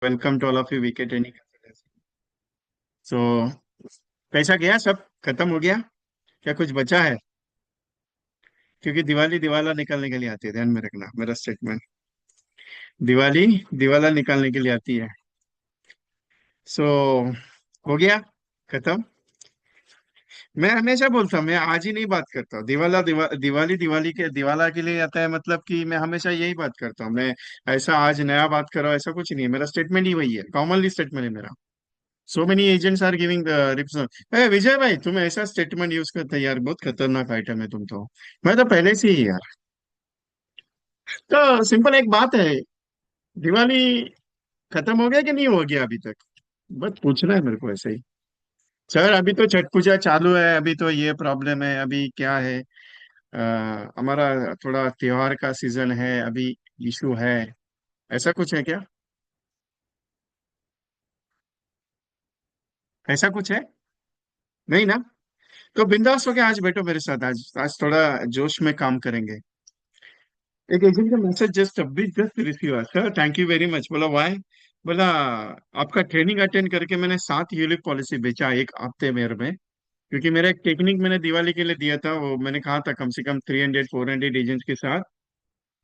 Welcome to all of you VK training. So कैसा गया? सब खत्म हो गया? क्या कुछ बचा है? क्योंकि दिवाली दिवाला निकालने के लिए आती है, ध्यान में रखना मेरा स्टेटमेंट। दिवाली दिवाला निकालने के लिए आती है। सो हो गया खत्म। मैं हमेशा बोलता हूँ, मैं आज ही नहीं बात करता हूँ दिवाली दिवाली के दिवाला के लिए आता है, मतलब कि मैं हमेशा यही बात करता हूँ। मैं ऐसा आज नया बात करो ऐसा कुछ नहीं है, मेरा स्टेटमेंट ही वही है, कॉमनली स्टेटमेंट है मेरा। So many agents are giving the reps. ए विजय भाई, तुम ऐसा स्टेटमेंट यूज करते हो यार, बहुत खतरनाक आइटम है तुम तो। मैं तो पहले से ही यार। तो सिंपल एक बात है, दिवाली खत्म हो गया कि नहीं हो गया अभी तक? बस पूछना है मेरे को ऐसे ही। सर अभी तो छठ पूजा चालू है, अभी तो ये प्रॉब्लम है, अभी क्या है, हमारा थोड़ा त्योहार का सीजन है अभी, इशू है, ऐसा कुछ है क्या? ऐसा कुछ है? नहीं ना? तो बिंदास होके आज बैठो मेरे साथ, आज आज थोड़ा जोश में काम करेंगे। एक एजेंट का मैसेज जस्ट अभी जस्ट रिसीव हुआ, sir thank you very much. बोला वाई? बोला आपका ट्रेनिंग अटेंड करके मैंने 7 यूलिप पॉलिसी बेचा एक हफ्ते में। क्योंकि मेरा एक टेक्निक मैंने दिवाली के लिए दिया था, वो मैंने कहा था कम से कम 300 400 एजेंट्स के साथ।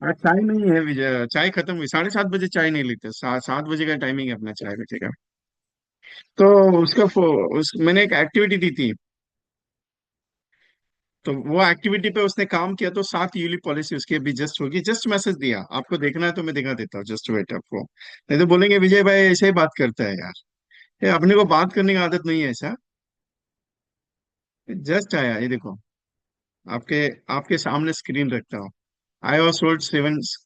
आज चाय नहीं है विजय, चाय खत्म हुई, 7:30 बजे चाय नहीं लेते, 7 बजे का टाइमिंग है अपना चाय बेचे का। तो मैंने एक एक्टिविटी दी थी, तो वो एक्टिविटी पे उसने काम किया, तो 7 यूलिप पॉलिसी उसकी अभी जस्ट होगी, जस्ट मैसेज दिया। आपको देखना है तो मैं दिखा देता हूँ, जस्ट वेट आपको। नहीं तो बोलेंगे विजय भाई ऐसे ही बात करता है यार, ये अपने को बात करने की आदत नहीं है ऐसा। जस्ट आया, ये देखो, आपके आपके सामने स्क्रीन रखता हूँ। I was sold 7।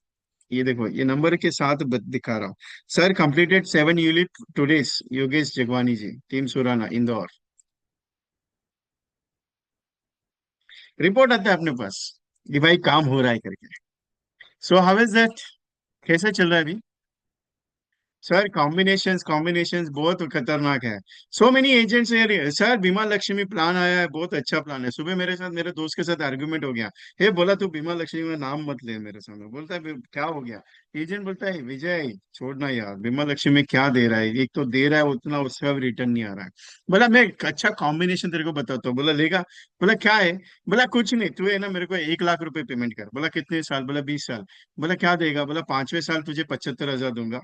ये देखो, ये नंबर के साथ दिखा रहा हूँ। Sir completed 7 ULIP today's, Yogesh Jagwani ji, team Surana Indore. Report आता है अपने पास कि भाई काम हो रहा है करके। So how is that? कैसे चल रहा है अभी? सर कॉम्बिनेशंस कॉम्बिनेशंस बहुत खतरनाक है। सो मेनी एजेंट्स है सर, बीमा लक्ष्मी प्लान आया है, बहुत अच्छा प्लान है। सुबह मेरे साथ मेरे दोस्त के साथ आर्गुमेंट हो गया। हे बोला तू बीमा लक्ष्मी में नाम मत ले मेरे सामने। बोलता है क्या हो गया?" एजेंट बोलता है विजय छोड़ना यार, बीमा लक्ष्मी में क्या दे रहा है, एक तो दे रहा है उतना, उसका भी रिटर्न नहीं आ रहा है। बोला मैं एक अच्छा कॉम्बिनेशन तेरे को बताता हूँ। बोला लेगा? बोला क्या है? बोला कुछ नहीं, तू है ना मेरे को 1 लाख रुपए पेमेंट कर। बोला कितने साल? बोला 20 साल। बोला क्या देगा? बोला 5वें साल तुझे 75,000 दूंगा।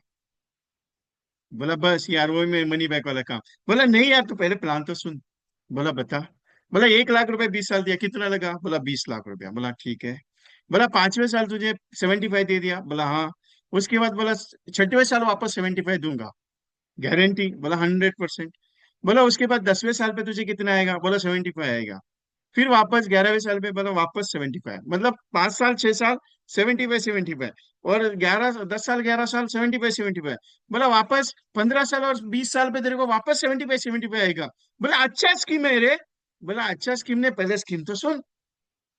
बोला बस यार वही में मनी बैक वाला काम। बोला नहीं यार, तू पहले प्लान तो सुन। बोला बता। बोला 1 लाख रुपए 20 साल दिया, कितना लगा? बोला 20 लाख रुपया। बोला ठीक है। बोला 5वें साल तुझे 75 दे दिया। बोला हाँ। उसके बाद बोला 6वें साल वापस 75 दूंगा, गारंटी। बोला 100%। बोला उसके बाद 10वें साल पे तुझे कितना आएगा? बोला 75 आएगा। फिर वापस 11वें साल पे बोला वापस 75, मतलब 5 साल 6 साल 75 75। और 10 साल 11 साल 75 75। बोला वापस 15 साल और 20 साल पे तेरे को वापस 75 75 आएगा। बोला अच्छा स्कीम है रे। बोला अच्छा स्कीम ने, पहले स्कीम तो सुन।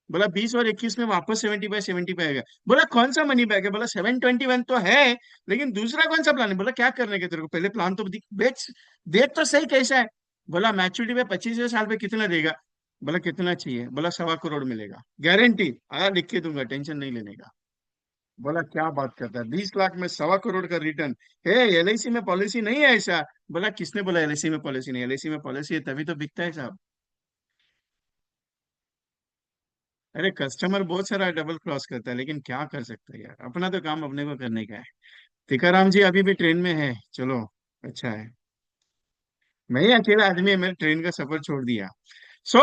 बोला 20 और 21 में वापस 75 75 आएगा। बोला कौन सा मनी बैक है? बोला 721 तो है, लेकिन दूसरा कौन सा प्लान है? बोला क्या करने के तेरे को, पहले प्लान तो बेच, देख तो सही कैसा है। बोला मैच्योरिटी पे 25वें साल पे कितना देगा? बोला कितना चाहिए? बोला 1.25 करोड़ मिलेगा, गारंटी। आया लिख के दूंगा, टेंशन नहीं लेने का। बोला क्या बात करता है, 20 लाख में 1.25 करोड़ का रिटर्न? है एलआईसी में पॉलिसी नहीं है ऐसा। बोला किसने बोला एलआईसी में पॉलिसी नहीं? एलआईसी में पॉलिसी है तभी तो बिकता है साहब। अरे कस्टमर बहुत सारा डबल क्रॉस करता है, लेकिन क्या कर सकते हैं यार, अपना तो काम अपने को करने का है। टीकाराम जी अभी भी ट्रेन में है, चलो अच्छा है। मैं ही अकेला आदमी है, मैंने ट्रेन का सफर छोड़ दिया। So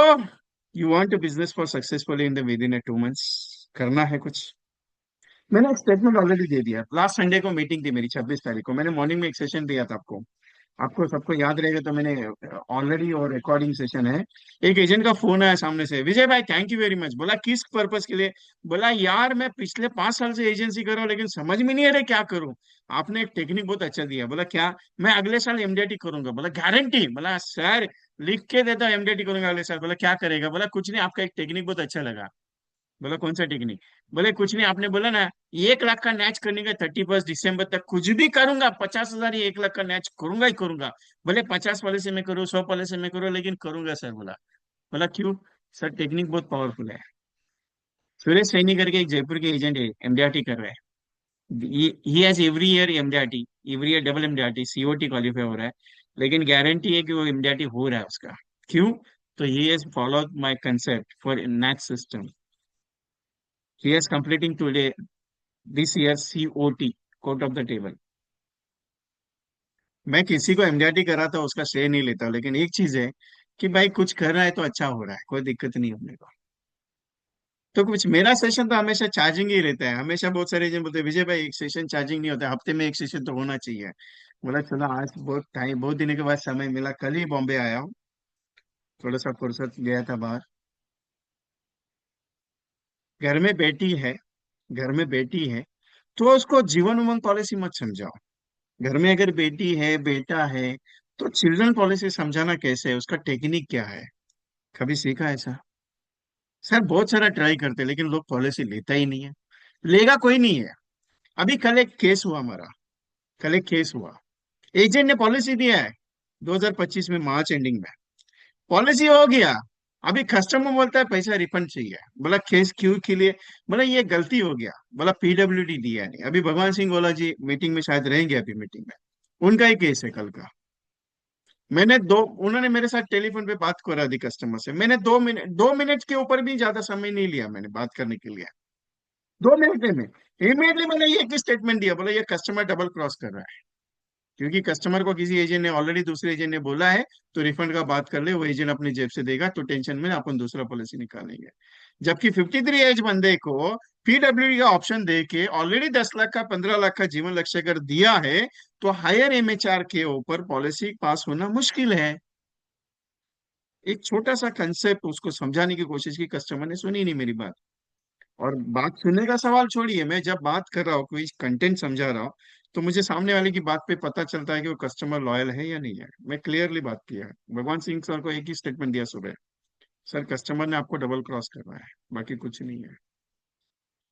you want to business for successfully in the within 2 months, करना है कुछ। मैंने एक स्टेटमेंट ऑलरेडी दे दिया, लास्ट संडे को मीटिंग थी मेरी, 26 तारीख को मैंने मॉर्निंग में एक सेशन दिया था आपको। आपको सबको याद रहेगा तो मैंने ऑलरेडी, और रिकॉर्डिंग सेशन है। एक एजेंट का फोन आया सामने से, विजय भाई थैंक यू वेरी मच। बोला किस पर्पस के लिए? बोला यार मैं पिछले 5 साल से एजेंसी कर रहा हूँ, लेकिन समझ में नहीं आ रहा क्या करूँ। आपने एक टेक्निक बहुत अच्छा दिया। बोला क्या? मैं अगले साल एमडीटी करूंगा। बोला गारंटी? बोला सर लिख के देता हूँ एमडीटी करूंगा अगले साल। बोला क्या करेगा? बोला कुछ नहीं, आपका एक टेक्निक बहुत अच्छा लगा। बोला कौन सा टेक्निक? बोले कुछ नहीं, आपने बोला ना 1 लाख का मैच करने का 31 दिसंबर तक, कुछ भी करूंगा 50,000 या 1 लाख का मैच करूंगा ही करूंगा। बोले 50 वाले से मैं करूँ 100 वाले से मैं करूँ, लेकिन करूंगा सर। बोला। बोला क्यों? सर टेक्निक बहुत पावरफुल है। सुरेश सैनी करके एक जयपुर के एजेंट है, एमडीआरटी कर रहे हैं। He has every year MDRT, every year double MDRT COT qualify हो रहा है, लेकिन गारंटी है कि वो एमडीआरटी हो रहा है उसका। क्यों? तो he has followed my concept for net system, he has completing today this year COT, coat of the table. मैं किसी को एमडीआरटी कराता उसका श्रेय नहीं लेता, लेकिन एक चीज है कि भाई कुछ कर रहा है तो अच्छा हो रहा है, कोई दिक्कत नहीं होने को। तो कुछ मेरा सेशन तो हमेशा चार्जिंग ही रहता है, हमेशा बहुत सारे जन बोलते हैं विजय भाई एक सेशन चार्जिंग नहीं होता, हफ्ते में एक सेशन तो होना चाहिए। बोला चलो आज बहुत टाइम, बहुत दिनों के बाद समय मिला, कल ही बॉम्बे आया हूँ, थोड़ा सा फुर्सत गया था बाहर। घर में बेटी है, घर में बेटी है, तो उसको जीवन उमंग पॉलिसी मत समझाओ। घर में अगर बेटी है बेटा है तो चिल्ड्रन पॉलिसी समझाना कैसे है, उसका टेक्निक क्या है, कभी सीखा है ऐसा? सर बहुत सारा ट्राई करते हैं, लेकिन लोग पॉलिसी लेता ही नहीं है, लेगा कोई नहीं है। अभी कल एक केस हुआ हमारा, कल एक केस हुआ, एजेंट ने पॉलिसी दिया है 2025 में मार्च एंडिंग में, पॉलिसी हो गया, अभी कस्टमर बोलता है पैसा रिफंड चाहिए। बोला केस क्यों के लिए? बोला ये गलती हो गया, बोला पीडब्ल्यूडी दिया नहीं। अभी भगवान सिंह गोला जी मीटिंग में शायद रहेंगे, अभी मीटिंग में उनका ही केस है कल का। मैंने दो, उन्होंने मेरे साथ टेलीफोन पे बात करा दी कस्टमर से, मैंने 2 मिनट, 2 मिनट के ऊपर भी ज्यादा समय नहीं लिया मैंने बात करने के लिए। 2 मिनट में इमीडिएटली मैंने ये एक स्टेटमेंट दिया, बोला ये कस्टमर डबल क्रॉस कर रहा है, क्योंकि कस्टमर को किसी एजेंट ने ऑलरेडी, दूसरे एजेंट ने बोला है तो रिफंड का बात कर ले, वो एजेंट अपनी जेब से देगा, तो टेंशन में अपन दूसरा पॉलिसी निकालेंगे। जबकि 53 एज बंदे को पीडब्ल्यू का ऑप्शन दे के ऑलरेडी 10 लाख का, 15 लाख का जीवन लक्ष्य कर दिया है, तो हायर एमएचआर के ऊपर पॉलिसी पास होना मुश्किल है। एक छोटा सा कंसेप्ट उसको समझाने की कोशिश की, कस्टमर ने सुनी नहीं मेरी बात। और बात सुनने का सवाल छोड़िए, मैं जब बात कर रहा हूँ कोई कंटेंट समझा रहा हूँ, तो मुझे सामने वाले की बात पे पता चलता है कि वो कस्टमर लॉयल है या नहीं है। मैं क्लियरली बात किया है, भगवान सिंह सर को एक ही स्टेटमेंट दिया सुबह, सर कस्टमर ने आपको डबल क्रॉस करना है, बाकी कुछ नहीं है।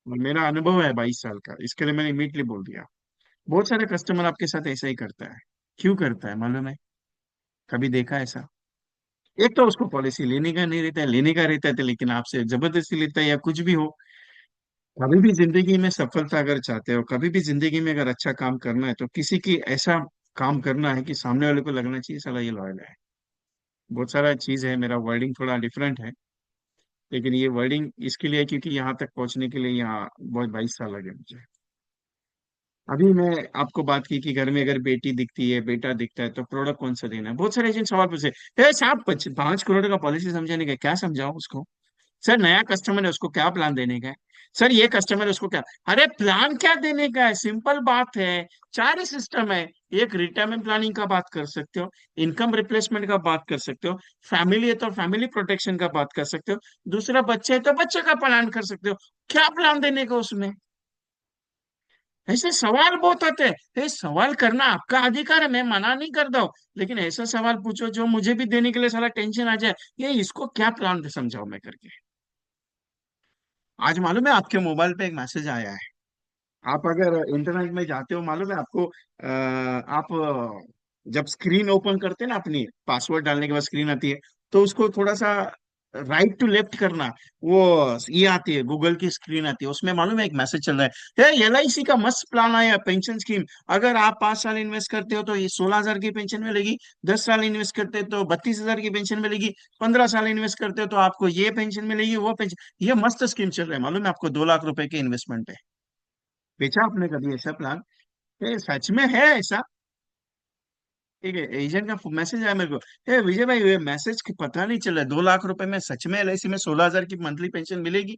और मेरा अनुभव है 22 साल का, इसके लिए मैंने इमीडिएटली बोल दिया। बहुत सारे कस्टमर आपके साथ ऐसा ही करता है। क्यों करता है मालूम है? कभी देखा है ऐसा? एक तो उसको पॉलिसी लेने का नहीं रहता है, लेने का रहता है तो लेकिन आपसे जबरदस्ती लेता है, या कुछ भी हो। कभी भी जिंदगी में सफलता अगर चाहते हो, कभी भी जिंदगी में अगर अच्छा काम करना है, तो किसी की ऐसा काम करना है कि सामने वाले को लगना चाहिए साला ये लॉयल है। बहुत सारा चीज है, मेरा वर्डिंग थोड़ा डिफरेंट है, लेकिन ये वर्डिंग इसके लिए है क्योंकि यहाँ तक पहुंचने के लिए यहाँ बहुत 22 साल लगे मुझे। अभी मैं आपको बात की कि घर में अगर बेटी दिखती है बेटा दिखता है तो प्रोडक्ट कौन सा देना है, बहुत सारे एजेंट सवाल पूछे, "ए साहब 5 करोड़ का पॉलिसी समझाने का क्या समझाओ उसको? सर नया कस्टमर है उसको क्या प्लान देने का है? सर ये कस्टमर है उसको क्या?" अरे प्लान क्या देने का है, सिंपल बात है। 4 ही सिस्टम है, एक रिटायरमेंट प्लानिंग का बात कर सकते हो, इनकम रिप्लेसमेंट का बात कर सकते हो, फैमिली है तो फैमिली प्रोटेक्शन का बात कर सकते हो, दूसरा बच्चे है तो बच्चे का प्लान कर सकते हो। क्या प्लान देने का उसमें? ऐसे सवाल बहुत आते हैं। ये सवाल करना आपका अधिकार है, मैं मना नहीं करता हूँ, लेकिन ऐसा सवाल पूछो जो मुझे भी देने के लिए सारा टेंशन आ जाए, ये इसको क्या प्लान समझाओ मैं करके। आज मालूम है आपके मोबाइल पे एक मैसेज आया है, आप अगर इंटरनेट में जाते हो मालूम है आपको, आप जब स्क्रीन ओपन करते हैं ना अपनी, पासवर्ड डालने के बाद स्क्रीन आती है, तो उसको थोड़ा सा राइट टू लेफ्ट करना, वो ये आती है, गूगल की स्क्रीन आती है, उसमें मालूम है एक मैसेज चल रहा है, एलआईसी का मस्त प्लान आया पेंशन स्कीम, अगर आप 5 साल इन्वेस्ट करते हो तो ये 16,000 की पेंशन मिलेगी, 10 साल इन्वेस्ट करते हो तो 32,000 की पेंशन मिलेगी, 15 साल इन्वेस्ट करते हो तो आपको ये पेंशन मिलेगी वो पेंशन, ये मस्त स्कीम चल रहा है मालूम है आपको, 2 लाख रुपए की इन्वेस्टमेंट है। बेचा आपने कभी ऐसा प्लान? ये सच में है ऐसा? ठीक है, एजेंट का मैसेज आया मेरे को, ए विजय भाई ये मैसेज की पता नहीं चला, 2 लाख रुपए में सच में एलआईसी में 16,000 की मंथली पेंशन मिलेगी?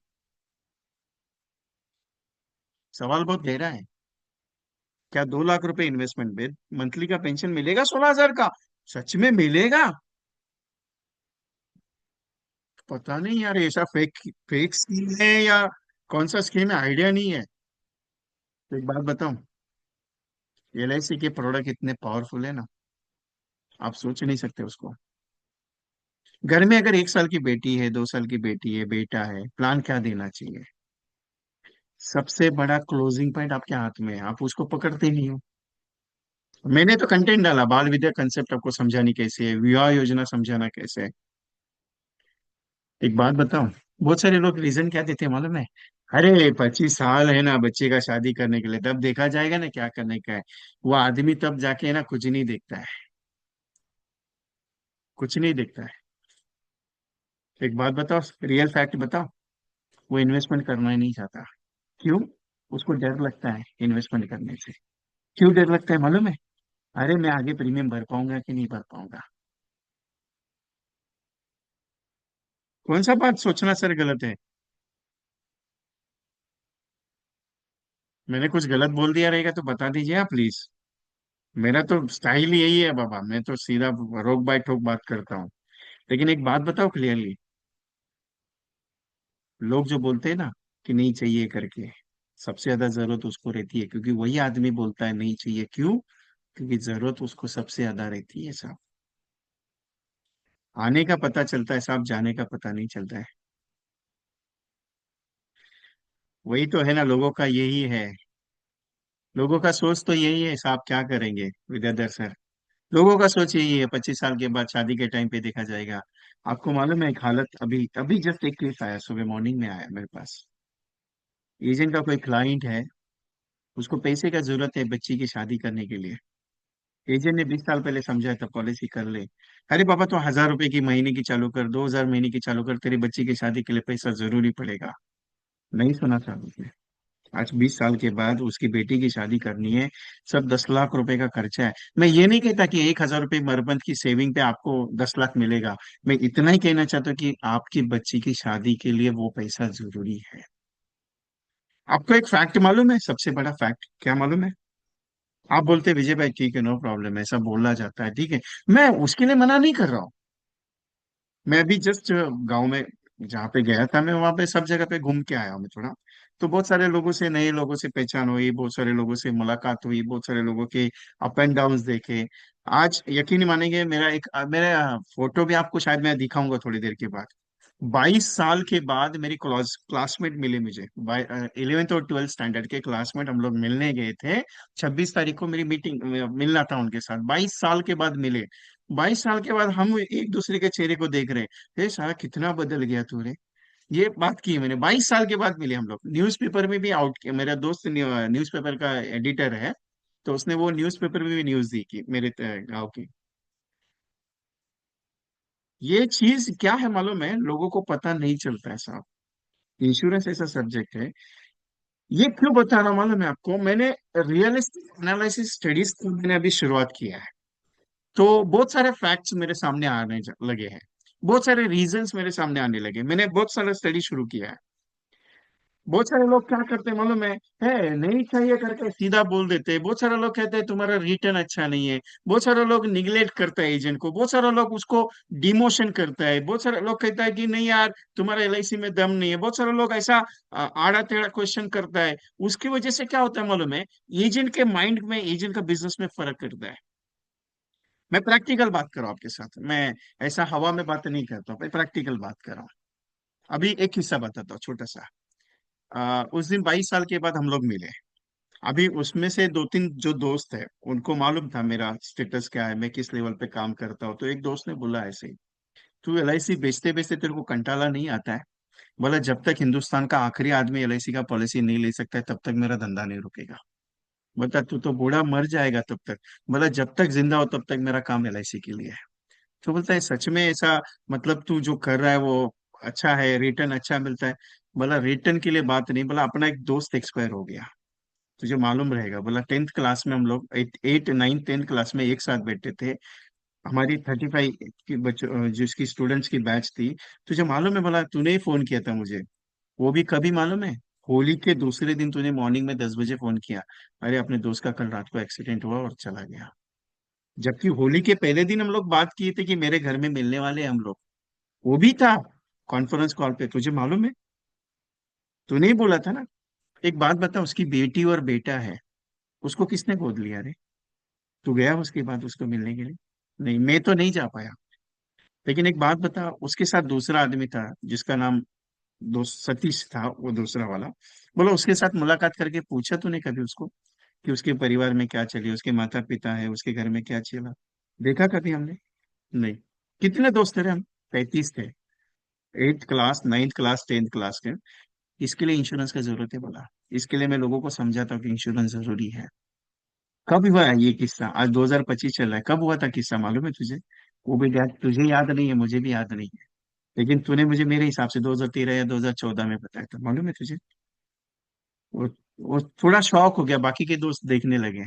सवाल बहुत गहरा है। क्या 2 लाख रुपए इन्वेस्टमेंट में मंथली का पेंशन मिलेगा 16,000 का? सच में मिलेगा? पता नहीं यार, ऐसा फेक फेक स्कीम है या कौन सा स्कीम है, आइडिया नहीं है। तो एक बात बताऊं, एलआईसी के प्रोडक्ट इतने पावरफुल है ना, आप सोच नहीं सकते उसको। घर में अगर 1 साल की बेटी है, 2 साल की बेटी है बेटा है, प्लान क्या देना चाहिए? सबसे बड़ा क्लोजिंग पॉइंट आपके हाथ में है, आप उसको पकड़ते नहीं हो। मैंने तो कंटेंट डाला, बाल विद्या कंसेप्ट आपको समझानी कैसे है, विवाह योजना समझाना कैसे है। एक बात बताऊं, बहुत सारे लोग रीजन क्या देते हैं मालूम है? अरे 25 साल है ना बच्चे का शादी करने के लिए, तब देखा जाएगा ना क्या करने का है। वो आदमी तब जाके है ना कुछ नहीं देखता है, कुछ नहीं देखता है। एक बात बताओ, रियल फैक्ट बताओ, वो इन्वेस्टमेंट करना ही नहीं चाहता। क्यों? उसको डर लगता है इन्वेस्टमेंट करने से। क्यों डर लगता है मालूम है? अरे मैं आगे प्रीमियम भर पाऊंगा कि नहीं भर पाऊंगा। कौन सा बात सोचना सर गलत है? मैंने कुछ गलत बोल दिया रहेगा तो बता दीजिए आप प्लीज। मेरा तो स्टाइल ही यही है बाबा, मैं तो सीधा रोक बाय ठोक बात करता हूँ। लेकिन एक बात बताओ क्लियरली, लोग जो बोलते हैं ना कि नहीं चाहिए करके, सबसे ज्यादा जरूरत उसको रहती है, क्योंकि वही आदमी बोलता है नहीं चाहिए। क्यों? क्योंकि जरूरत उसको सबसे ज्यादा रहती है साहब। आने का पता चलता है साहब, जाने का पता नहीं चलता है। वही तो है ना, लोगों का यही है। लोगों का सोच तो यही है साहब, क्या करेंगे विद्याधर सर। लोगों का सोच यही है, 25 साल के बाद शादी के टाइम पे देखा जाएगा। आपको मालूम है एक हालत, अभी अभी जस्ट एक केस आया, सुबह मॉर्निंग में आया मेरे पास। एजेंट का कोई क्लाइंट है, उसको पैसे का जरूरत है बच्ची की शादी करने के लिए। एजेंट ने 20 साल पहले समझाया था पॉलिसी कर ले। अरे पापा तो 1,000 रुपए की महीने की चालू कर, 2,000 महीने की चालू कर, तेरी बच्ची की शादी के लिए पैसा जरूरी पड़ेगा। नहीं सुना था उसने। आज 20 साल के बाद उसकी बेटी की शादी करनी है, सब 10 लाख रुपए का खर्चा है। मैं ये नहीं कहता कि 1,000 रुपए मरबंद की सेविंग पे आपको 10 लाख मिलेगा। मैं इतना ही कहना चाहता हूँ कि आपकी बच्ची की शादी के लिए वो पैसा जरूरी है। आपको एक फैक्ट मालूम है, सबसे बड़ा फैक्ट क्या मालूम है? आप बोलते हैं, विजय भाई ठीक है नो प्रॉब्लम, ऐसा बोला जाता है ठीक है। मैं उसके लिए मना नहीं कर रहा हूँ। मैं अभी जस्ट गांव में जहाँ पे गया था, मैं वहां पे सब जगह पे घूम के आया हूँ मैं थोड़ा। तो बहुत सारे लोगों से, नए लोगों से पहचान हुई, बहुत सारे लोगों से मुलाकात हुई, बहुत सारे लोगों के अप एंड डाउन देखे। आज यकीन नहीं मानेंगे, मेरा फोटो भी आपको शायद मैं दिखाऊंगा थोड़ी देर के बाद। 22 साल के बाद मेरी क्लासमेट मिले मुझे, 11th और 12th स्टैंडर्ड के क्लासमेट, हम लोग मिलने गए थे। 26 तारीख को मेरी मीटिंग, मिलना था उनके साथ, 22 साल के बाद मिले। 22 साल के बाद हम एक दूसरे के चेहरे को देख रहे हैं, हे साला कितना बदल गया तू रे। ये बात की है मैंने, 22 साल के बाद मिले हम लोग, न्यूज़पेपर में भी आउट किया, मेरा दोस्त न्यूज़पेपर का एडिटर है। तो उसने वो न्यूज़पेपर में भी न्यूज दी कि मेरे गांव की। ये चीज क्या है मालूम है, लोगों को पता नहीं चलता है साहब। इंश्योरेंस ऐसा सब्जेक्ट है। ये क्यों बता रहा हूं मालूम है आपको? मैंने रियलिस्टिक एनालिसिस स्टडीज की मैंने अभी शुरुआत किया है। तो बहुत सारे फैक्ट्स मेरे सामने आने लगे हैं। बहुत सारे रीजंस मेरे सामने आने लगे, मैंने बहुत सारा स्टडी शुरू किया है। बहुत सारे लोग क्या करते हैं मालूम है नहीं चाहिए करके सीधा बोल देते हैं। बहुत सारे लोग कहते हैं तुम्हारा रिटर्न अच्छा नहीं है। बहुत सारे लोग निगलेक्ट करता है एजेंट को, बहुत सारे लोग उसको डिमोशन करता है। बहुत सारे लोग कहता है कि नहीं यार तुम्हारा एलआईसी में दम नहीं है। बहुत सारे लोग ऐसा आड़ा टेढ़ा क्वेश्चन करता है। उसकी वजह से क्या होता है मालूम है? एजेंट के माइंड में, एजेंट का बिजनेस में फर्क करता है। मैं प्रैक्टिकल बात कर रहा हूँ आपके साथ, मैं ऐसा हवा में बात नहीं करता हूँ, मैं प्रैक्टिकल बात कर रहा हूँ। अभी एक किस्सा बताता हूँ छोटा सा। उस दिन 22 साल के बाद हम लोग मिले। अभी उसमें से दो तीन जो दोस्त है उनको मालूम था मेरा स्टेटस क्या है, मैं किस लेवल पे काम करता हूँ। तो एक दोस्त ने बोला ऐसे ही, तू एलआईसी बेचते बेचते तेरे को कंटाला नहीं आता है? बोला जब तक हिंदुस्तान का आखिरी आदमी एलआईसी का पॉलिसी नहीं ले सकता है तब तक मेरा धंधा नहीं रुकेगा। बता तू तो बूढ़ा मर जाएगा तब तक। बोला जब तक जिंदा हो तब तक मेरा काम एलआईसी के लिए है। तो बोलता है सच में ऐसा? मतलब तू जो कर रहा है वो अच्छा है, रिटर्न अच्छा मिलता है? बोला रिटर्न के लिए बात नहीं, बोला अपना एक दोस्त एक्सपायर हो गया, तुझे मालूम रहेगा। बोला 10th क्लास में हम लोग 8 8 9 10 क्लास में एक साथ बैठे थे। हमारी 35 की बच्चों जिसकी स्टूडेंट्स की बैच थी। तुझे मालूम है? बोला तूने ही फोन किया था मुझे। वो भी कभी मालूम है? होली के दूसरे दिन तूने मॉर्निंग में 10 बजे फोन किया। अरे अपने दोस्त का कल रात को एक्सीडेंट हुआ और चला गया। जबकि होली के पहले दिन हम लोग बात किए थे कि मेरे घर में मिलने वाले हैं हम लोग। वो भी था कॉन्फ्रेंस कॉल पे, तुझे मालूम है? तूने ही बोला था ना। एक बात बता, उसकी बेटी और बेटा है, उसको किसने गोद लिया रे? तू गया उसके बाद उसको मिलने के लिए? नहीं, मैं तो नहीं जा पाया। लेकिन एक बात बता, उसके साथ दूसरा आदमी था जिसका नाम दोस्त सतीश था, वो दूसरा वाला। बोलो उसके साथ मुलाकात करके पूछा तूने कभी उसको कि उसके परिवार में क्या चले, उसके माता पिता है, उसके घर में क्या चला? देखा कभी हमने? नहीं। कितने दोस्त थे रे हम? 35 थे। Eighth class, ninth class, tenth class के, इसके लिए इंश्योरेंस का जरूरत है बोला। इसके लिए मैं लोगों को समझाता हूँ कि इंश्योरेंस जरूरी है। कब हुआ है ये किस्सा? आज 2025 चल रहा है, कब हुआ था किस्सा मालूम है तुझे? वो भी याद, तुझे याद नहीं है, मुझे भी याद नहीं है। लेकिन तूने मुझे मेरे हिसाब से 2013 या 2014 में बताया था, मालूम है तुझे? वो वो थोड़ा शौक हो गया, बाकी के दोस्त देखने लगे।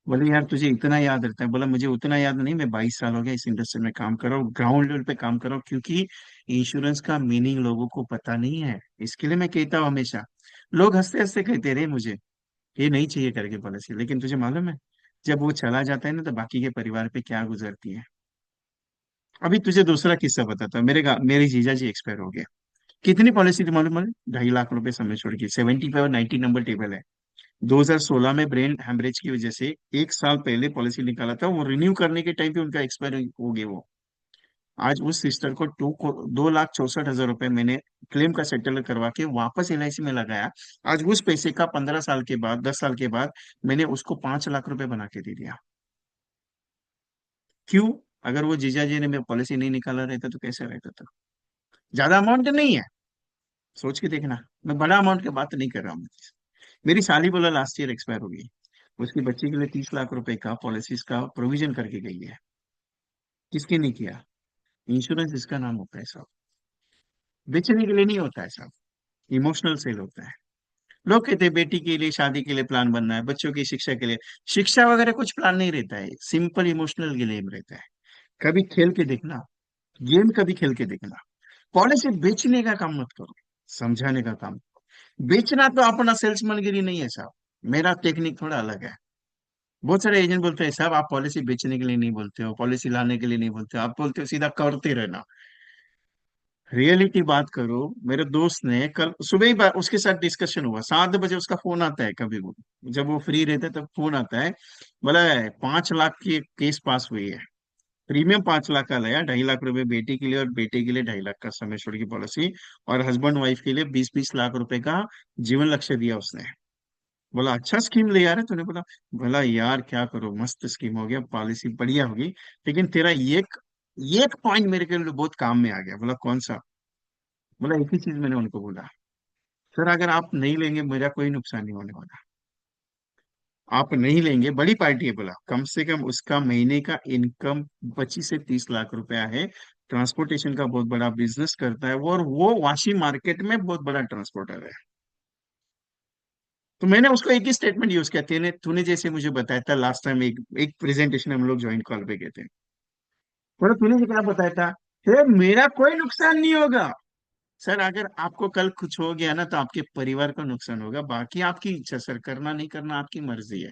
बोले यार तुझे इतना याद रहता है? बोला मुझे उतना याद नहीं, मैं 22 साल हो गया इस इंडस्ट्री में काम कर रहा हूँ, ग्राउंड लेवल पे काम कर रहा हूँ, क्योंकि इंश्योरेंस का मीनिंग लोगों को पता नहीं है। इसके लिए मैं कहता हूँ हमेशा, लोग हंसते हंसते कहते रहे मुझे ये नहीं चाहिए करके पॉलिसी, लेकिन तुझे मालूम है जब वो चला जाता है ना तो बाकी के परिवार पे क्या गुजरती है। अभी तुझे दूसरा किस्सा बताता हूँ। मेरे जीजा जी एक्सपायर हो गए। कितनी पॉलिसी थी मालूम है? 2.5 लाख रुपए समय छोड़ के, 75 और 90 नंबर टेबल है। 2016 में ब्रेन हेमरेज की वजह से 1 साल पहले पॉलिसी निकाला था, वो रिन्यू करने के टाइम पे उनका एक्सपायर हो गए वो। आज उस सिस्टर को 2,64,000 रुपए मैंने क्लेम का सेटल करवा के वापस एलआईसी में लगाया। आज उस पैसे का 15 साल के बाद, 10 साल के बाद, मैंने उसको 5 लाख रुपए बना के दे दिया। क्यों? अगर वो जीजा जी ने पॉलिसी नहीं निकाला रहता तो कैसे रहता था? ज्यादा अमाउंट नहीं है, सोच के देखना। मैं बड़ा अमाउंट की बात नहीं कर रहा हूँ। मेरी साली बोला लास्ट ईयर एक्सपायर हो गई, उसकी बच्ची के लिए 30 लाख रुपए का पॉलिसीज का प्रोविजन करके गई है। किसके नहीं किया? इंश्योरेंस इसका नाम होता है साहब। बेचने के लिए नहीं होता है साहब, इमोशनल सेल होता है। लोग कहते हैं बेटी के लिए, शादी के लिए प्लान बनना है, बच्चों की शिक्षा के लिए। शिक्षा वगैरह कुछ प्लान नहीं रहता है, सिंपल इमोशनल गेम रहता है। कभी खेल के देखना, गेम कभी खेल के देखना। पॉलिसी बेचने का काम मत करो, समझाने का काम। बेचना तो अपना सेल्समैन गिरी नहीं है साहब, मेरा टेक्निक थोड़ा अलग है। बहुत सारे एजेंट बोलते हैं साहब आप पॉलिसी बेचने के लिए नहीं बोलते हो, पॉलिसी लाने के लिए नहीं बोलते हो, आप बोलते हो सीधा करते रहना। रियलिटी बात करो। मेरे दोस्त ने कल सुबह ही उसके साथ डिस्कशन हुआ, 7 बजे उसका फोन आता है कभी वो, जब वो फ्री रहता है तब फोन आता है। बोला 5 लाख की केस पास हुई है, प्रीमियम 5 लाख का लाया, 2.5 लाख रुपए बेटी के लिए, और बेटे के लिए 2.5 लाख का समय छोड़ की पॉलिसी, और हस्बैंड वाइफ के लिए 20-20 लाख रुपए का जीवन लक्ष्य दिया उसने। बोला अच्छा स्कीम ले यार है तूने। बोला, बोला यार क्या करो, मस्त स्कीम हो गया, पॉलिसी बढ़िया होगी, लेकिन तेरा एक पॉइंट मेरे के लिए बहुत काम में आ गया। बोला कौन सा? बोला एक ही चीज मैंने उनको बोला, सर अगर आप नहीं लेंगे मेरा कोई नुकसान नहीं होने वाला। आप नहीं लेंगे, बड़ी पार्टी है, बोला कम से कम उसका महीने का इनकम 25 से 30 लाख रुपया है, ट्रांसपोर्टेशन का बहुत बड़ा बिजनेस करता है वो, और वो वाशी मार्केट में बहुत बड़ा ट्रांसपोर्टर है। तो मैंने उसको एक ही स्टेटमेंट यूज किया, तेने तूने जैसे मुझे बताया था लास्ट टाइम, एक प्रेजेंटेशन हम लोग ज्वाइंट कॉल पे गए थे। बोला तूने जो क्या बताया था, "हे, मेरा कोई नुकसान नहीं होगा।" सर अगर आपको कल कुछ हो गया ना तो आपके परिवार का नुकसान होगा, बाकी आपकी इच्छा सर, करना नहीं करना आपकी मर्जी है।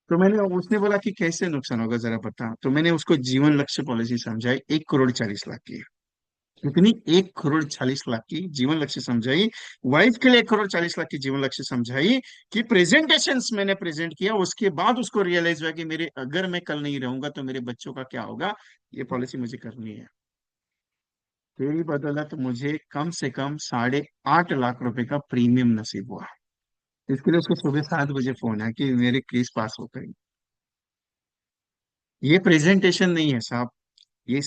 तो मैंने, उसने बोला कि कैसे नुकसान होगा जरा बता, तो मैंने उसको जीवन लक्ष्य पॉलिसी समझाई, 1,40,40 लाख की। कितनी? 1,40,40 लाख की जीवन लक्ष्य समझाई। वाइफ के लिए 1,40,40 लाख की जीवन लक्ष्य समझाई। कि प्रेजेंटेशंस मैंने प्रेजेंट किया, उसके बाद उसको रियलाइज हुआ कि मेरे, अगर मैं कल नहीं रहूंगा तो मेरे बच्चों का क्या होगा, ये पॉलिसी मुझे करनी है। तेरी बदौलत मुझे कम से कम 8.5 लाख रुपए का प्रीमियम नसीब हुआ। इसके लिए उसको सुबह 7 बजे फोन है कि मेरे केस पास हो गई। ये प्रेजेंटेशन नहीं है साहब, ये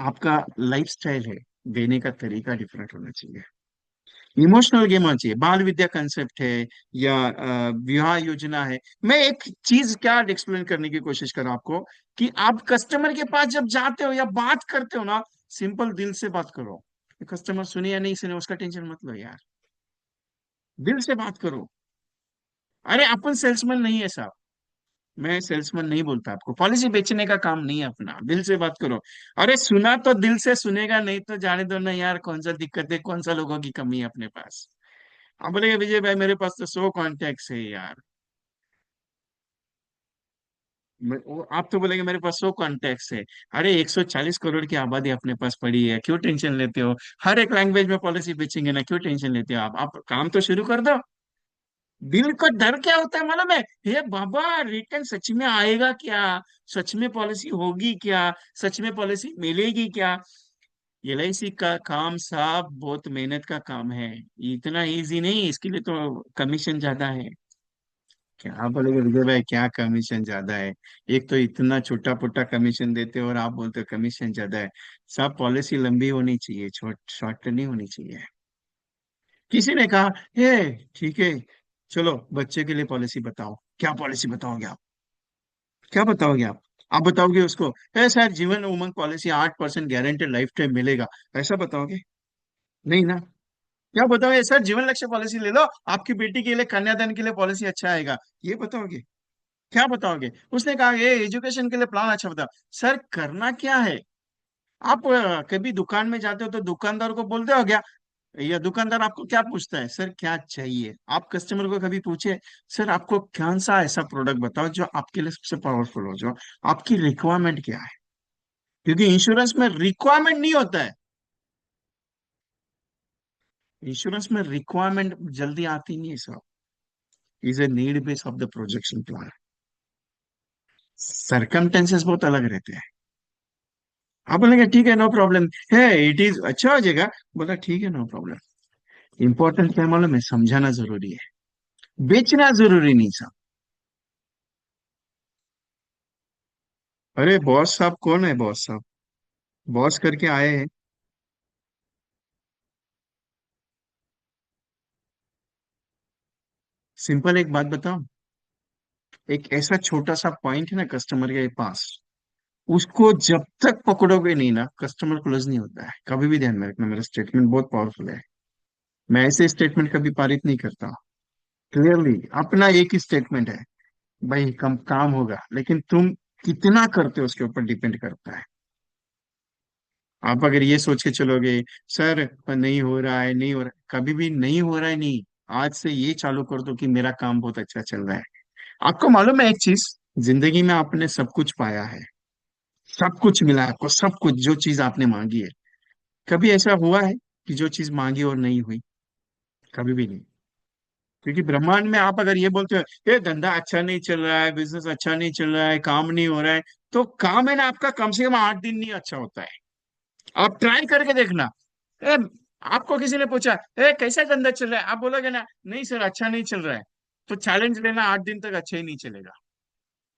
आपका लाइफ स्टाइल है, देने का तरीका डिफरेंट होना चाहिए। इमोशनल गेम होना चाहिए। बाल विद्या कंसेप्ट है, या विवाह योजना है। मैं एक चीज क्या एक्सप्लेन करने की कोशिश कर रहा हूं आपको, कि आप कस्टमर के पास जब जाते हो या बात करते हो ना, सिंपल दिल से बात करो। कस्टमर सुने या नहीं सुने उसका टेंशन मत लो यार, दिल से बात करो। अरे अपन सेल्समैन नहीं है साहब, मैं सेल्समैन नहीं बोलता आपको, पॉलिसी बेचने का काम नहीं है अपना, दिल से बात करो। अरे सुना तो दिल से सुनेगा, नहीं तो जाने दो ना यार, कौन सा दिक्कत है, कौन सा लोगों की कमी है अपने पास। आप बोलेगे विजय भाई मेरे पास तो 100 कॉन्टेक्ट है यार। आप तो बोलेंगे मेरे पास 100 कॉन्टेक्ट है। अरे 140 करोड़ की आबादी अपने पास पड़ी है, क्यों टेंशन लेते हो? हर एक लैंग्वेज में पॉलिसी बेचेंगे ना, क्यों टेंशन लेते हो? आप काम तो शुरू कर दो। दिल का डर क्या होता है मालूम है? हे बाबा, रिटर्न सच में आएगा क्या? सच में पॉलिसी होगी क्या? सच में पॉलिसी मिलेगी क्या? एलआईसी का काम साहब बहुत मेहनत का काम है, इतना इजी नहीं, इसके लिए तो कमीशन ज्यादा है। क्या बोलेगे विजय भाई, क्या कमीशन ज्यादा है? एक तो इतना छोटा पुट्टा कमीशन देते हो और आप बोलते हो कमीशन ज्यादा है। सब पॉलिसी लंबी होनी चाहिए, शॉर्ट नहीं होनी चाहिए। किसी ने कहा, हे ठीक है, चलो बच्चे के लिए पॉलिसी बताओ, क्या पॉलिसी बताओगे आप? क्या बताओगे आप बताओगे उसको, है sir Jeevan Umang policy 8% guaranteed life time मिलेगा, ऐसा बताओगे? नहीं ना। क्या बताओगे, सर जीवन लक्ष्य पॉलिसी ले लो, आपकी बेटी के लिए कन्यादान के लिए पॉलिसी अच्छा आएगा, ये बताओगे? क्या बताओगे? उसने कहा ये एजुकेशन के लिए प्लान अच्छा बताओ। सर करना क्या है? आप कभी दुकान में जाते हो तो दुकानदार को बोलते हो क्या, या दुकानदार आपको क्या पूछता है, सर क्या चाहिए? आप कस्टमर को कभी पूछे, सर आपको कौन सा ऐसा प्रोडक्ट बताओ जो आपके लिए सबसे पावरफुल हो, जो आपकी रिक्वायरमेंट क्या है? क्योंकि इंश्योरेंस में रिक्वायरमेंट नहीं होता है। इंश्योरेंस में रिक्वायरमेंट जल्दी आती नहीं है sir. Is a need base of the projection plan. Circumstances बहुत अलग रहते हैं। आप बोलेंगे ठीक है नो प्रॉब्लम है, इट इज अच्छा हो जाएगा। बोला ठीक है नो प्रॉब्लम। इंपॉर्टेंट क्या है मालूम है? समझाना जरूरी है, बेचना जरूरी नहीं था। अरे बॉस साहब कौन है बॉस साहब? बॉस करके आए हैं। सिंपल एक बात बताऊं, एक ऐसा छोटा सा पॉइंट है ना कस्टमर के पास, उसको जब तक पकड़ोगे नहीं ना, कस्टमर क्लोज नहीं होता है। कभी भी ध्यान में रखना, मेरा स्टेटमेंट बहुत पावरफुल है। मैं ऐसे स्टेटमेंट कभी पारित नहीं करता। क्लियरली अपना एक ही स्टेटमेंट है, भाई कम काम होगा, लेकिन तुम कितना करते हो उसके ऊपर डिपेंड करता है। आप अगर ये सोच के चलोगे, सर नहीं हो रहा है, नहीं हो रहा है, कभी भी नहीं हो रहा है नहीं, आज से ये चालू कर दो कि मेरा काम बहुत अच्छा चल रहा है। आपको मालूम है एक चीज, जिंदगी में आपने सब कुछ पाया है, सब कुछ मिला है आपको, सब कुछ जो चीज आपने मांगी है। कभी ऐसा हुआ है कि जो चीज मांगी और नहीं हुई? कभी भी नहीं। क्योंकि ब्रह्मांड में आप अगर ये बोलते हो, ये धंधा अच्छा नहीं चल रहा है, बिजनेस अच्छा नहीं चल रहा है, काम नहीं हो रहा है, तो काम है ना आपका, कम से कम 8 दिन नहीं अच्छा होता है। आप ट्राई करके देखना। ए, आपको किसी ने पूछा, कैसा धंधा चल रहा है, आप बोलोगे ना नहीं सर अच्छा नहीं चल रहा है, तो चैलेंज लेना 8 दिन तक अच्छा ही नहीं चलेगा।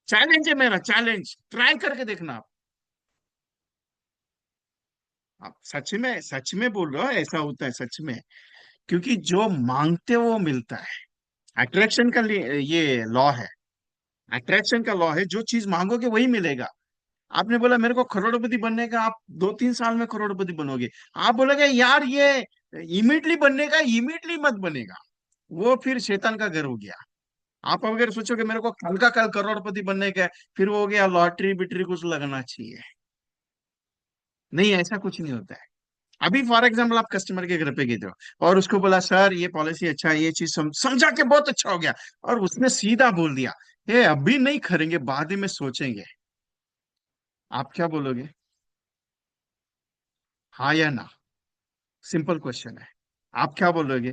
चैलेंज है मेरा, चैलेंज, ट्राई करके देखना आप सच में बोल रहे हो, ऐसा होता है सच में। क्योंकि जो मांगते हो वो मिलता है। अट्रैक्शन का ये लॉ है। अट्रैक्शन का लॉ है, जो चीज मांगोगे वही मिलेगा। आपने बोला मेरे को करोड़पति बनने का, आप 2-3 साल में करोड़पति बनोगे। आप बोलोगे यार ये इमीडिएटली बनने का, इमीडिएटली मत बनेगा, वो फिर शैतान का घर हो गया। आप अगर सोचोगे मेरे को कल का कल करोड़पति बनने का है, फिर वो हो गया लॉटरी बिटरी कुछ लगना चाहिए। नहीं, ऐसा कुछ नहीं होता है। अभी फॉर एग्जाम्पल आप कस्टमर के घर पे गए थे और उसको बोला सर ये पॉलिसी अच्छा है, ये चीज समझा के बहुत अच्छा हो गया, और उसने सीधा बोल दिया ये अभी नहीं करेंगे, बाद में सोचेंगे। आप क्या बोलोगे? हाँ या ना? सिंपल क्वेश्चन है। आप क्या बोलोगे?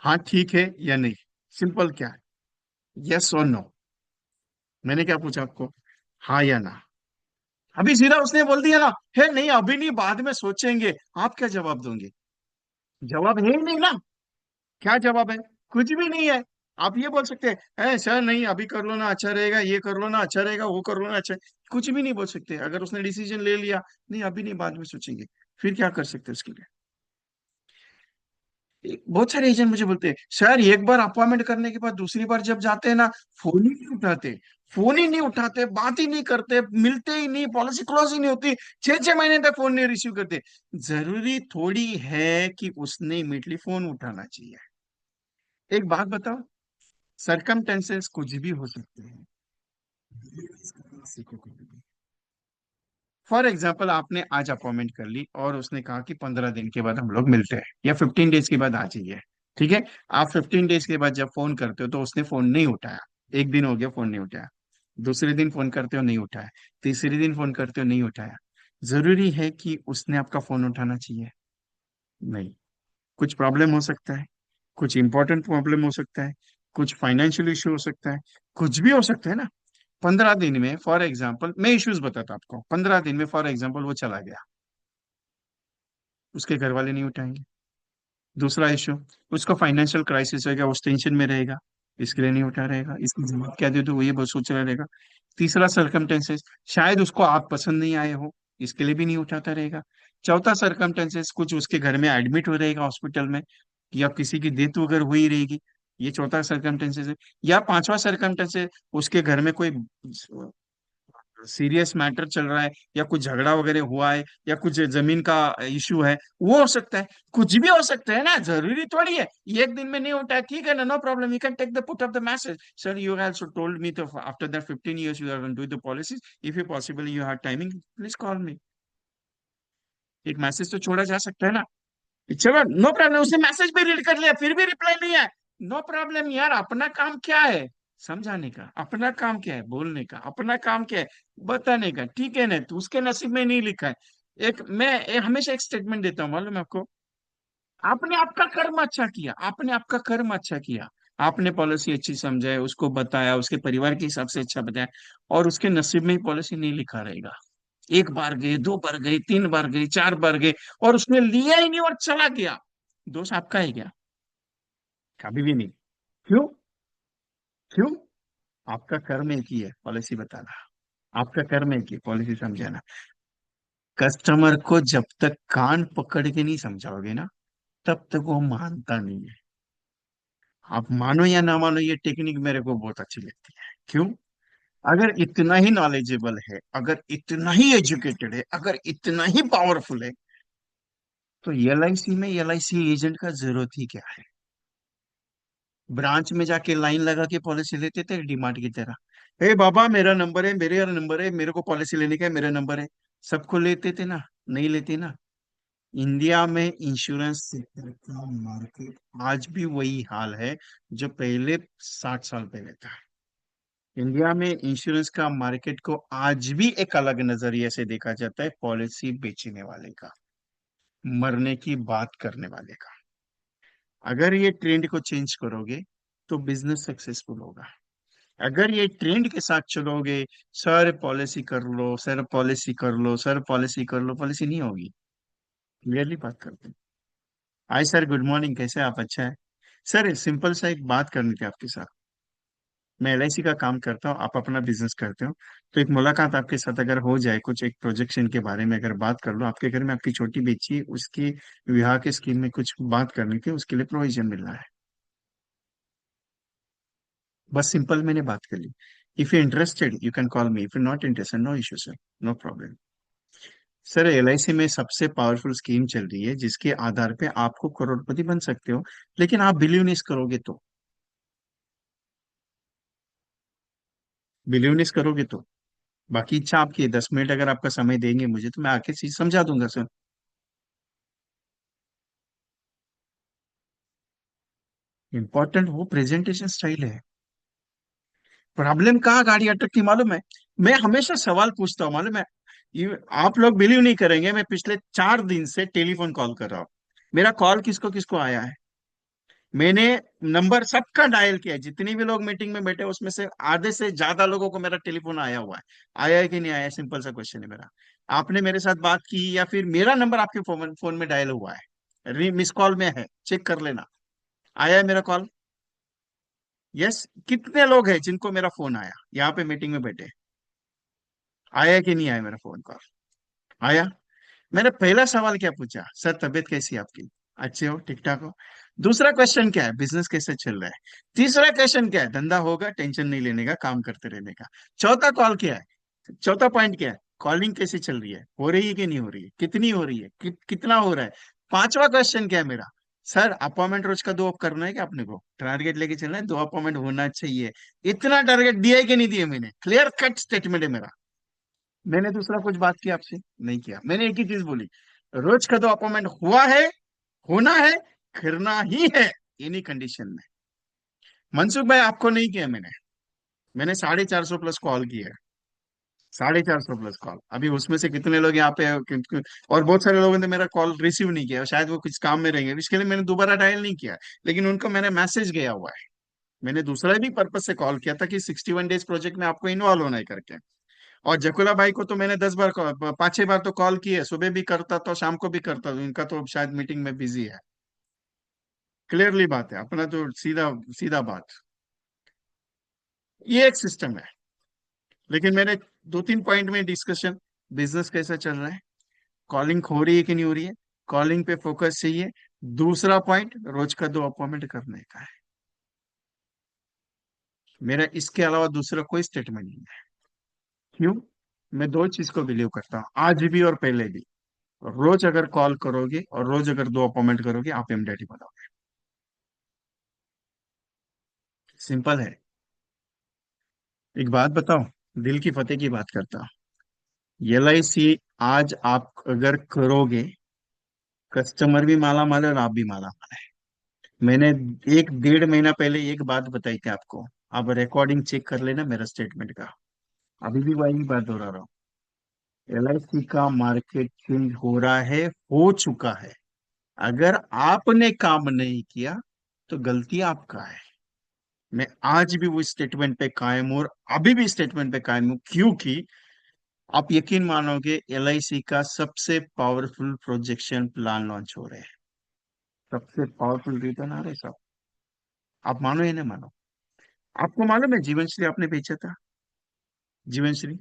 हाँ ठीक है या नहीं? सिंपल क्या है, यस और नो। मैंने क्या पूछा आपको? हाँ या ना? अभी सीधा उसने बोल दिया ना, है नहीं अभी नहीं बाद में सोचेंगे, आप क्या जवाब दोगे? जवाब है ही नहीं ना। क्या जवाब है? कुछ भी नहीं है। आप ये बोल सकते हैं, सर नहीं अभी कर लो ना अच्छा रहेगा, ये कर लो ना अच्छा रहेगा, वो कर लो ना अच्छा। कुछ भी नहीं बोल सकते। अगर उसने डिसीजन ले लिया, नहीं अभी नहीं बाद में सोचेंगे, फिर क्या कर सकते हैं उसके लिए? बहुत सारे एजेंट मुझे बोलते हैं सर एक बार अपॉइंटमेंट करने के बाद दूसरी बार जब जाते हैं ना, फोन ही नहीं उठाते, फोन ही नहीं उठाते, बात ही नहीं करते, मिलते ही नहीं, पॉलिसी क्लोज ही नहीं होती, 6-6 महीने तक फोन नहीं रिसीव करते। जरूरी थोड़ी है कि उसने इमीडिएटली फोन उठाना चाहिए। एक बात बताओ, सरकमटेंसेस कुछ भी हो सकते हैं। फॉर एग्जाम्पल आपने आज अपॉइंटमेंट कर ली और उसने कहा कि 15 दिन के बाद हम लोग मिलते हैं, या 15 डेज के बाद आ जाइए। ठीक है। आप 15 डेज के बाद जब फोन करते हो तो उसने फोन नहीं उठाया, एक दिन हो गया फोन नहीं उठाया, दूसरे दिन फोन करते हो नहीं उठाया, तीसरे दिन फोन करते हो नहीं उठाया, जरूरी है कि उसने आपका फोन उठाना चाहिए? नहीं। कुछ प्रॉब्लम हो सकता है, कुछ इंपॉर्टेंट प्रॉब्लम हो सकता है, कुछ फाइनेंशियल इशू हो सकता है, कुछ भी हो सकता है ना। 15 दिन में फॉर एग्जाम्पल मैं इश्यूज बताता आपको, 15 दिन में फॉर एग्जाम्पल वो चला गया, उसके घर वाले नहीं उठाएंगे। दूसरा इशू, उसको फाइनेंशियल क्राइसिस होगा, उस टेंशन में रहेगा, इसके लिए नहीं उठा रहेगा, इसकी जवाब क्या दे दो वो ये बहुत सोच रहा रहेगा। तीसरा सरकमटेंसेस, शायद उसको आप पसंद नहीं आए हो, इसके लिए भी नहीं उठाता रहेगा। चौथा सरकमटेंसेस, कुछ उसके घर में एडमिट हो रहेगा हॉस्पिटल में, या किसी की डेथ वगैरह हुई रहेगी, ये चौथा सरकमटेंसेस है। या पांचवा सरकमटेंसेस, उसके घर में कोई सीरियस मैटर चल रहा है, या कुछ झगड़ा वगैरह हुआ है, या कुछ जमीन का इशू है, वो हो सकता है। कुछ भी हो सकता है ना, जरूरी थोड़ी है ये एक दिन में नहीं होता है। ठीक है ना, no problem, you can take the put of the message, sir you also told me तो after that 15 years you are doing the policies, if you possibly you have timing please call me। एक message तो छोड़ा जा सकता है ना। चलो no problem, उसने मैसेज भी रीड कर लिया फिर भी रिप्लाई नहीं है, नो प्रॉब्लम यार, अपना काम क्या है, समझाने का। अपना काम क्या है, बोलने का। अपना काम क्या है, बताने का। ठीक है ना, तो उसके नसीब में नहीं लिखा है। हमेशा एक स्टेटमेंट देता हूँ, मालूम है आपको, आपने आपका कर्म अच्छा किया, आपने आपका कर्म अच्छा किया, आपने पॉलिसी अच्छी समझाए, उसको बताया, उसके परिवार के हिसाब से अच्छा बताया, और उसके नसीब में ही पॉलिसी नहीं लिखा रहेगा। एक बार गए, दो बार गए, तीन बार गए, चार बार गए, और उसने लिया ही नहीं और चला गया, दोष आपका है क्या? कभी भी नहीं। क्यों? क्यों? आपका कर्म एक ही है, पॉलिसी बताना। आपका कर्म एक ही है, पॉलिसी समझाना। कस्टमर को जब तक कान पकड़ के नहीं समझाओगे ना, तब तक वो मानता नहीं है। आप मानो या ना मानो, ये टेक्निक मेरे को बहुत अच्छी लगती है। क्यों? अगर इतना ही नॉलेजेबल है, अगर इतना ही एजुकेटेड है, अगर इतना ही पावरफुल है, तो एलआईसी में एलआईसी एजेंट का जरूरत ही क्या है? ब्रांच में जाके लाइन लगा के पॉलिसी लेते थे डीमार्ट की तरह। ए बाबा मेरा नंबर है, मेरे यार नंबर है, मेरे को पॉलिसी लेने का है, मेरा नंबर है। सबको लेते थे ना? नहीं लेते ना। इंडिया में इंश्योरेंस सेक्टर का मार्केट आज भी वही हाल है जो पहले 60 साल पहले था। इंडिया में इंश्योरेंस का मार्केट को आज भी एक अलग नजरिए से देखा जाता है, पॉलिसी बेचने वाले का, मरने की बात करने वाले का। अगर ये ट्रेंड को चेंज करोगे तो बिजनेस सक्सेसफुल होगा। अगर ये ट्रेंड के साथ चलोगे, सर पॉलिसी कर लो, सर पॉलिसी कर लो, सर पॉलिसी कर लो, पॉलिसी नहीं होगी। क्लियरली बात करते हैं। हाय सर, गुड मॉर्निंग, कैसे हैं आप? अच्छा है सर, सिंपल सा एक बात करनी थी आपके साथ। मैं एलआईसी का काम करता हूँ, आप अपना बिजनेस करते हो, तो एक मुलाकात आपके साथ अगर हो जाए, कुछ एक प्रोजेक्शन के बारे में अगर बात कर लो, आपके घर में आपकी छोटी बच्ची, उसकी विवाह की स्कीम में कुछ बात करनी थी, उसके लिए प्रोविजन मिलना है। बस सिंपल मैंने बात कर ली। If you interested you can call me, if you not interested no issue sir, no problem. Sir LIC में सबसे पावरफुल स्कीम चल रही है जिसके आधार पे आपको करोड़पति बन सकते हो, लेकिन आप बिलीव नहीं करोगे तो। बिलीव नहीं करोगे तो बाकी इच्छा आपकी है। 10 मिनट अगर आपका समय देंगे मुझे तो मैं आके चीज समझा दूंगा सर। इंपॉर्टेंट वो प्रेजेंटेशन स्टाइल है। प्रॉब्लम कहाँ गाड़ी अटकती मालूम है? मैं हमेशा सवाल पूछता हूँ, मालूम है? आप लोग बिलीव नहीं करेंगे, मैं पिछले 4 दिन से टेलीफोन कॉल कर रहा हूँ। मेरा कॉल किसको किसको आया है, मैंने नंबर सबका डायल किया है, जितनी भी लोग मीटिंग में बैठे उसमें से आधे से ज्यादा लोगों को मेरा टेलीफोन आया हुआ है। आया है कि नहीं आया, सिंपल सा क्वेश्चन है मेरा। आपने मेरे साथ बात की या फिर मेरा नंबर आपके फोन फोन में डायल हुआ है, मिस कॉल में है, चेक कर लेना। आया है मेरा कॉल? यस। कितने लोग हैं जिनको मेरा फोन आया यहाँ पे मीटिंग में बैठे? आया है कि नहीं आया मेरा फोन कॉल? आया। मैंने पहला सवाल क्या पूछा, सर तबीयत कैसी है आपकी? अच्छे हो, ठीक ठाक हो? दूसरा क्वेश्चन क्या है, बिजनेस कैसे चल रहा है? तीसरा क्वेश्चन क्या है, धंधा होगा, टेंशन नहीं लेने का, काम करते रहने का। चौथा कॉल क्या है, चौथा पॉइंट क्या है, कॉलिंग कैसी चल रही है, हो रही है कि नहीं हो रही है, कितनी हो रही है, कितना हो रहा है। पांचवा क्वेश्चन क्या है मेरा, सर अपॉइंटमेंट रोज का 2 करना है क्या अपने को, टारगेट लेके चलना है, 2 अपॉइंटमेंट होना चाहिए। इतना टारगेट दिया है कि नहीं दिया, मैंने क्लियर कट स्टेटमेंट है मेरा। मैंने दूसरा कुछ बात की आपसे? नहीं किया, मैंने एक ही चीज बोली, रोज का 2 अपॉइंटमेंट हुआ है, होना है, करना ही है, एनी कंडीशन में। मनसुख भाई आपको नहीं किया मैंने, मैंने 450 प्लस कॉल की है। 450 प्लस कॉल, अभी उसमें से कितने लोग यहाँ पे और बहुत सारे लोगों ने मेरा कॉल रिसीव नहीं किया, शायद वो कुछ काम में रहेंगे, इसके लिए मैंने दोबारा डायल नहीं किया। लेकिन उनको मैंने मैसेज गया हुआ है। मैंने दूसरा भी पर्पज से कॉल किया था कि 61 डेज प्रोजेक्ट में आपको इन्वॉल्व होना है करके। और जकुला भाई को तो मैंने 10 बार 5-6 बार तो कॉल किए, सुबह भी करता था, शाम को भी करता था, इनका तो शायद मीटिंग में बिजी है। क्लियरली बात है, अपना तो सीधा सीधा बात। ये एक सिस्टम है। लेकिन मेरे दो तीन पॉइंट में डिस्कशन, बिजनेस कैसा चल रहा है, कॉलिंग हो रही है कि नहीं हो रही है, कॉलिंग पे फोकस चाहिए। दूसरा पॉइंट, रोज का 2 अपॉइंटमेंट करने का है। मेरा इसके अलावा दूसरा कोई स्टेटमेंट नहीं है। क्यों? मैं दो चीज को बिलीव करता हूँ, आज भी और पहले भी। रोज अगर कॉल करोगे और रोज अगर 2 अपॉइंटमेंट करोगे, आप एमडीटी बनाओगे। सिंपल है। एक बात बताओ, दिल की फतेह की बात करता हूँ। LIC आज आप अगर करोगे, कस्टमर भी माला माल है और आप भी माला माल है। मैंने 1 डेढ़ महीना पहले एक बात बताई थी आपको। आप रिकॉर्डिंग चेक कर लेना मेरा स्टेटमेंट का। अभी भी वही बात दोहरा रहा हूँ। LIC का मार्केट चेंज हो रहा है, हो चुका है। अगर आपने काम नहीं किया तो गलती आपका है। मैं आज भी वो स्टेटमेंट पे कायम हूं और अभी भी स्टेटमेंट पे कायम हूं, क्योंकि आप यकीन मानोगे, LIC का सबसे पावरफुल प्रोजेक्शन प्लान लॉन्च हो रहे हैं। सबसे पावरफुल रिटर्न आ रहे हैं सब। आप मानो या नहीं मानो। आपको मालूम है, जीवन श्री आपने बेचा था। जीवन श्री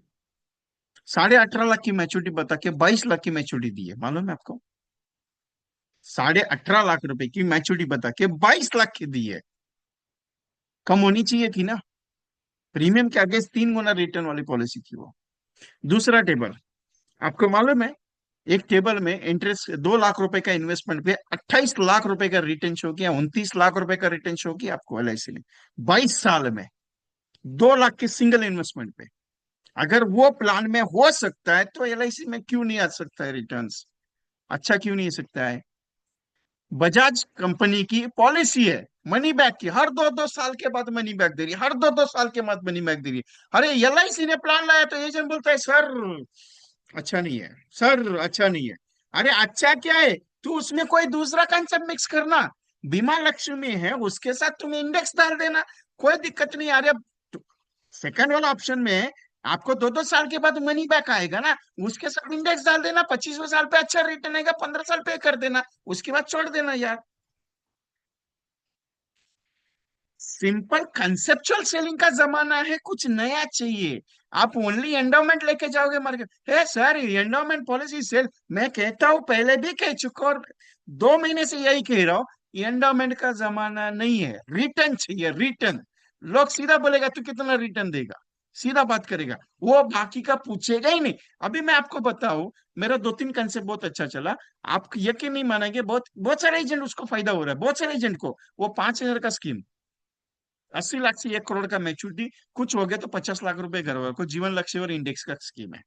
18.5 लाख की मैच्योरिटी बता के 22 लाख की मैच्योरिटी दी है, मालूम है आपको? 18.5 लाख रुपए की मैच्योरिटी बता के 22 लाख की दी है। कम होनी चाहिए थी ना। प्रीमियम के आगे 3 गुना रिटर्न वाली पॉलिसी थी वो। दूसरा टेबल, आपको मालूम है, एक टेबल में इंटरेस्ट 2 लाख रुपए का इन्वेस्टमेंट पे 28 लाख रुपए का रिटर्न शो किया, 29 लाख रुपए का रिटर्न शो किया आपको LIC ने 22 साल में। 2 लाख के सिंगल इन्वेस्टमेंट पे। अगर वो प्लान में हो सकता है तो LIC में क्यों नहीं आ सकता है रिटर्न्स? अच्छा क्यों नहीं आ सकता है? बजाज कंपनी की पॉलिसी है मनी बैक की, हर 2-2 साल के बाद मनी बैक दे रही है, हर 2-2 साल के बाद मनी बैक दे रही है। अरे LIC ने प्लान लाया तो एजेंट बोलता है सर अच्छा नहीं है, सर अच्छा नहीं है। अरे अच्छा क्या है? तू उसमें कोई दूसरा कंसेप्ट मिक्स करना। बीमा लक्ष्मी है, उसके साथ तुम इंडेक्स डाल देना, कोई दिक्कत नहीं आ रही। सेकंड वाला ऑप्शन में आपको 2-2 साल के बाद मनी बैक आएगा ना, उसके साथ इंडेक्स डाल देना, 25वें साल पे अच्छा रिटर्न आएगा, 15 साल पे कर देना, उसके बाद छोड़ देना यार। सिंपल कंसेप्चुअल सेलिंग का जमाना है, कुछ नया चाहिए। आप ओनली एंडोमेंट लेके जाओगे मार्केट, है सर एंडोमेंट पॉलिसी सेल। मैं कहता हूं, पहले भी कह चुका और 2 महीने से यही कह रहा हूं, एंडोमेंट का जमाना नहीं है, रिटर्न चाहिए, रिटर्न। लोग सीधा बोलेगा तू कितना रिटर्न देगा, सीधा बात करेगा, वो बाकी का पूछेगा ही नहीं। अभी मैं आपको बताऊं, मेरा 2-3 कंसेप्ट बहुत अच्छा चला। आप यकीन नहीं मानेंगे, बहुत बहुत सारे एजेंट उसको फायदा हो रहा है, बहुत सारे एजेंट को। वो 5,000 का स्कीम, 80 लाख से 1 करोड़ का मैच्योरिटी, कुछ हो गया तो 50 लाख रुपए घर वालों को, जीवन लक्ष्य और इंडेक्स का स्कीम है।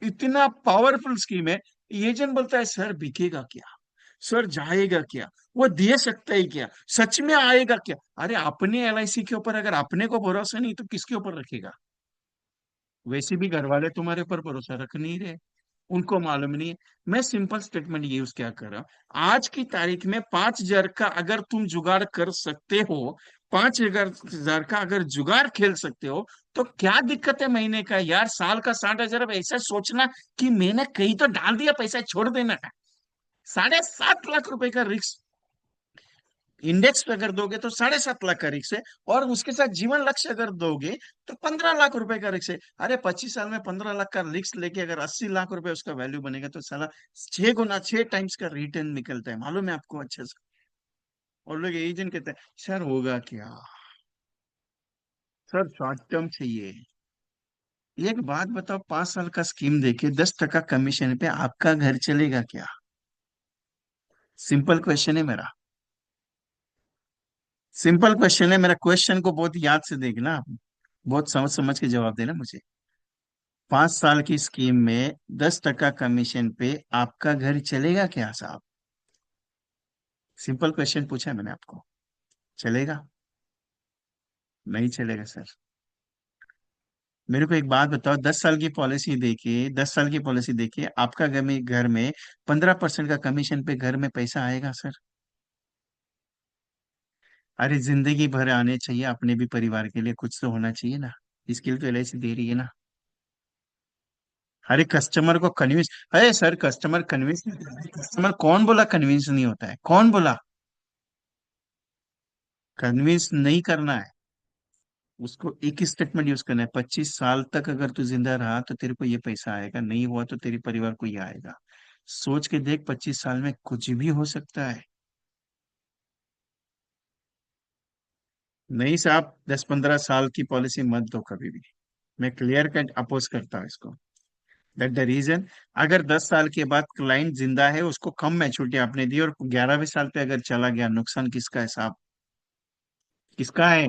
इतना पावरफुल स्कीम है। एजेंट बोलता है सर बिकेगा क्या, सर जाएगा क्या, वो दे सकता है क्या, सच में आएगा क्या? अरे अपने LIC के ऊपर अगर अपने को भरोसा नहीं तो किसके ऊपर रखेगा? वैसे भी घर वाले तुम्हारे ऊपर भरोसा रख नहीं रहे, उनको मालूम नहीं है। मैं सिंपल स्टेटमेंट यूज क्या कर रहा हूं, आज की तारीख में 5,000 का अगर तुम जुगाड़ कर सकते हो, 5,000 का अगर जुगाड़ खेल सकते हो, तो क्या दिक्कत है महीने का यार, साल का 60,000। अब ऐसा सोचना कि मैंने कहीं तो डाल दिया पैसा, छोड़ देना का। 7.5 लाख रुपए का रिस्क इंडेक्स पे अगर दोगे तो 7.5 लाख का रिक्स है, और उसके साथ जीवन लक्ष्य अगर दोगे तो 15 लाख रुपए का रिक्स है। अरे 25 साल में 15 लाख का रिक्स लेके अगर 80 लाख रुपए उसका वैल्यू बनेगा तो साला 6 गुना, 6 टाइम्स का रिटर्न निकलता है, मालूम है आपको अच्छे से। और लोग एजेंट कहते हैं सर होगा क्या, सर शॉर्ट टर्म चाहिए। एक बात बताओ, 5 साल का स्कीम देके 10% कमीशन पे आपका घर चलेगा क्या? सिंपल क्वेश्चन है मेरा। सिंपल क्वेश्चन है मेरा, क्वेश्चन को बहुत याद से देखना आप। बहुत समझ समझ के जवाब देना मुझे। 5 साल की स्कीम में 10% कमीशन पे आपका घर चलेगा क्या साहब? सिंपल क्वेश्चन पूछा है मैंने आपको। चलेगा? नहीं चलेगा सर। मेरे को एक बात बताओ, 10 साल की पॉलिसी देखिए आपका घर में 15% का कमीशन पे घर में पैसा आएगा सर? अरे जिंदगी भर आने चाहिए, अपने भी परिवार के लिए कुछ तो होना चाहिए ना। इसके लिए तो LIC दे रही है ना। अरे कस्टमर को कन्विंस, अरे सर कस्टमर कन्विंस, कस्टमर कौन बोला कन्विंस नहीं होता है, कौन बोला? कन्विंस नहीं करना है। उसको एक ही स्टेटमेंट यूज करना है, 25 साल तक अगर तू जिंदा रहा तो तेरे को ये पैसा आएगा, नहीं हुआ तो तेरे परिवार को ये आएगा। सोच के देख, 25 साल में कुछ भी हो सकता है। नहीं साहब, 10-15 साल की पॉलिसी मत दो कभी भी। मैं क्लियर कट अपोज करता हूँ इसको। दैट द रीजन, अगर 10 साल के बाद क्लाइंट जिंदा है, उसको कम मैच्योरिटी आपने दी, और 11वें साल पे अगर चला गया, नुकसान किसका है साहब? किसका है?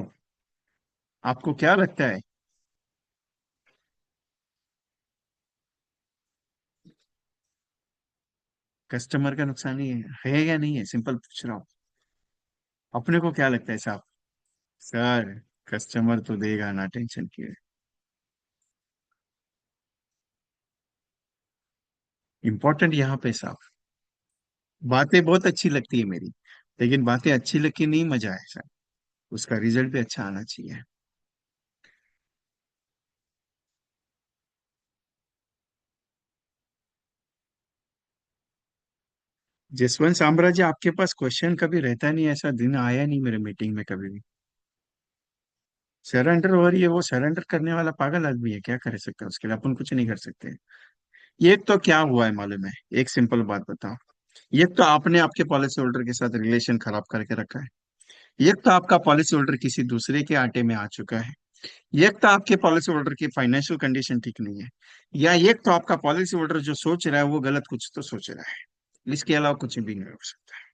आपको क्या लगता है? कस्टमर का नुकसान ही है या नहीं है? सिंपल पूछ रहा हूँ। अपने को क्या लगता है साहब? सर, कस्टमर तो देगा ना, टेंशन की है। इंपॉर्टेंट यहाँ पे साहब, बातें बहुत अच्छी लगती है मेरी, लेकिन बातें अच्छी लग के नहीं मजा है सर। उसका रिजल्ट भी अच्छा आना चाहिए। जसवंत साम्राज्य, आपके पास क्वेश्चन कभी रहता नहीं, ऐसा दिन आया नहीं मेरे मीटिंग में कभी भी। सरेंडर हो रही है, वो सरेंडर करने वाला पागल आदमी है, क्या कर सकते हैं उसके लिए? अपन कुछ नहीं कर सकते। ये तो क्या हुआ है मालूम है? एक सिंपल बात बताओ। ये तो आपने आपके पॉलिसी होल्डर के साथ रिलेशन खराब करके रखा है। ये तो आपका पॉलिसी होल्डर किसी दूसरे के आटे में आ चुका है। ये तो आपके पॉलिसी होल्डर की फाइनेंशियल कंडीशन ठीक नहीं है। या ये तो आपका पॉलिसी होल्डर जो सोच रहा है वो गलत कुछ तो सोच रहा है। इसके अलावा कुछ भी नहीं हो सकता।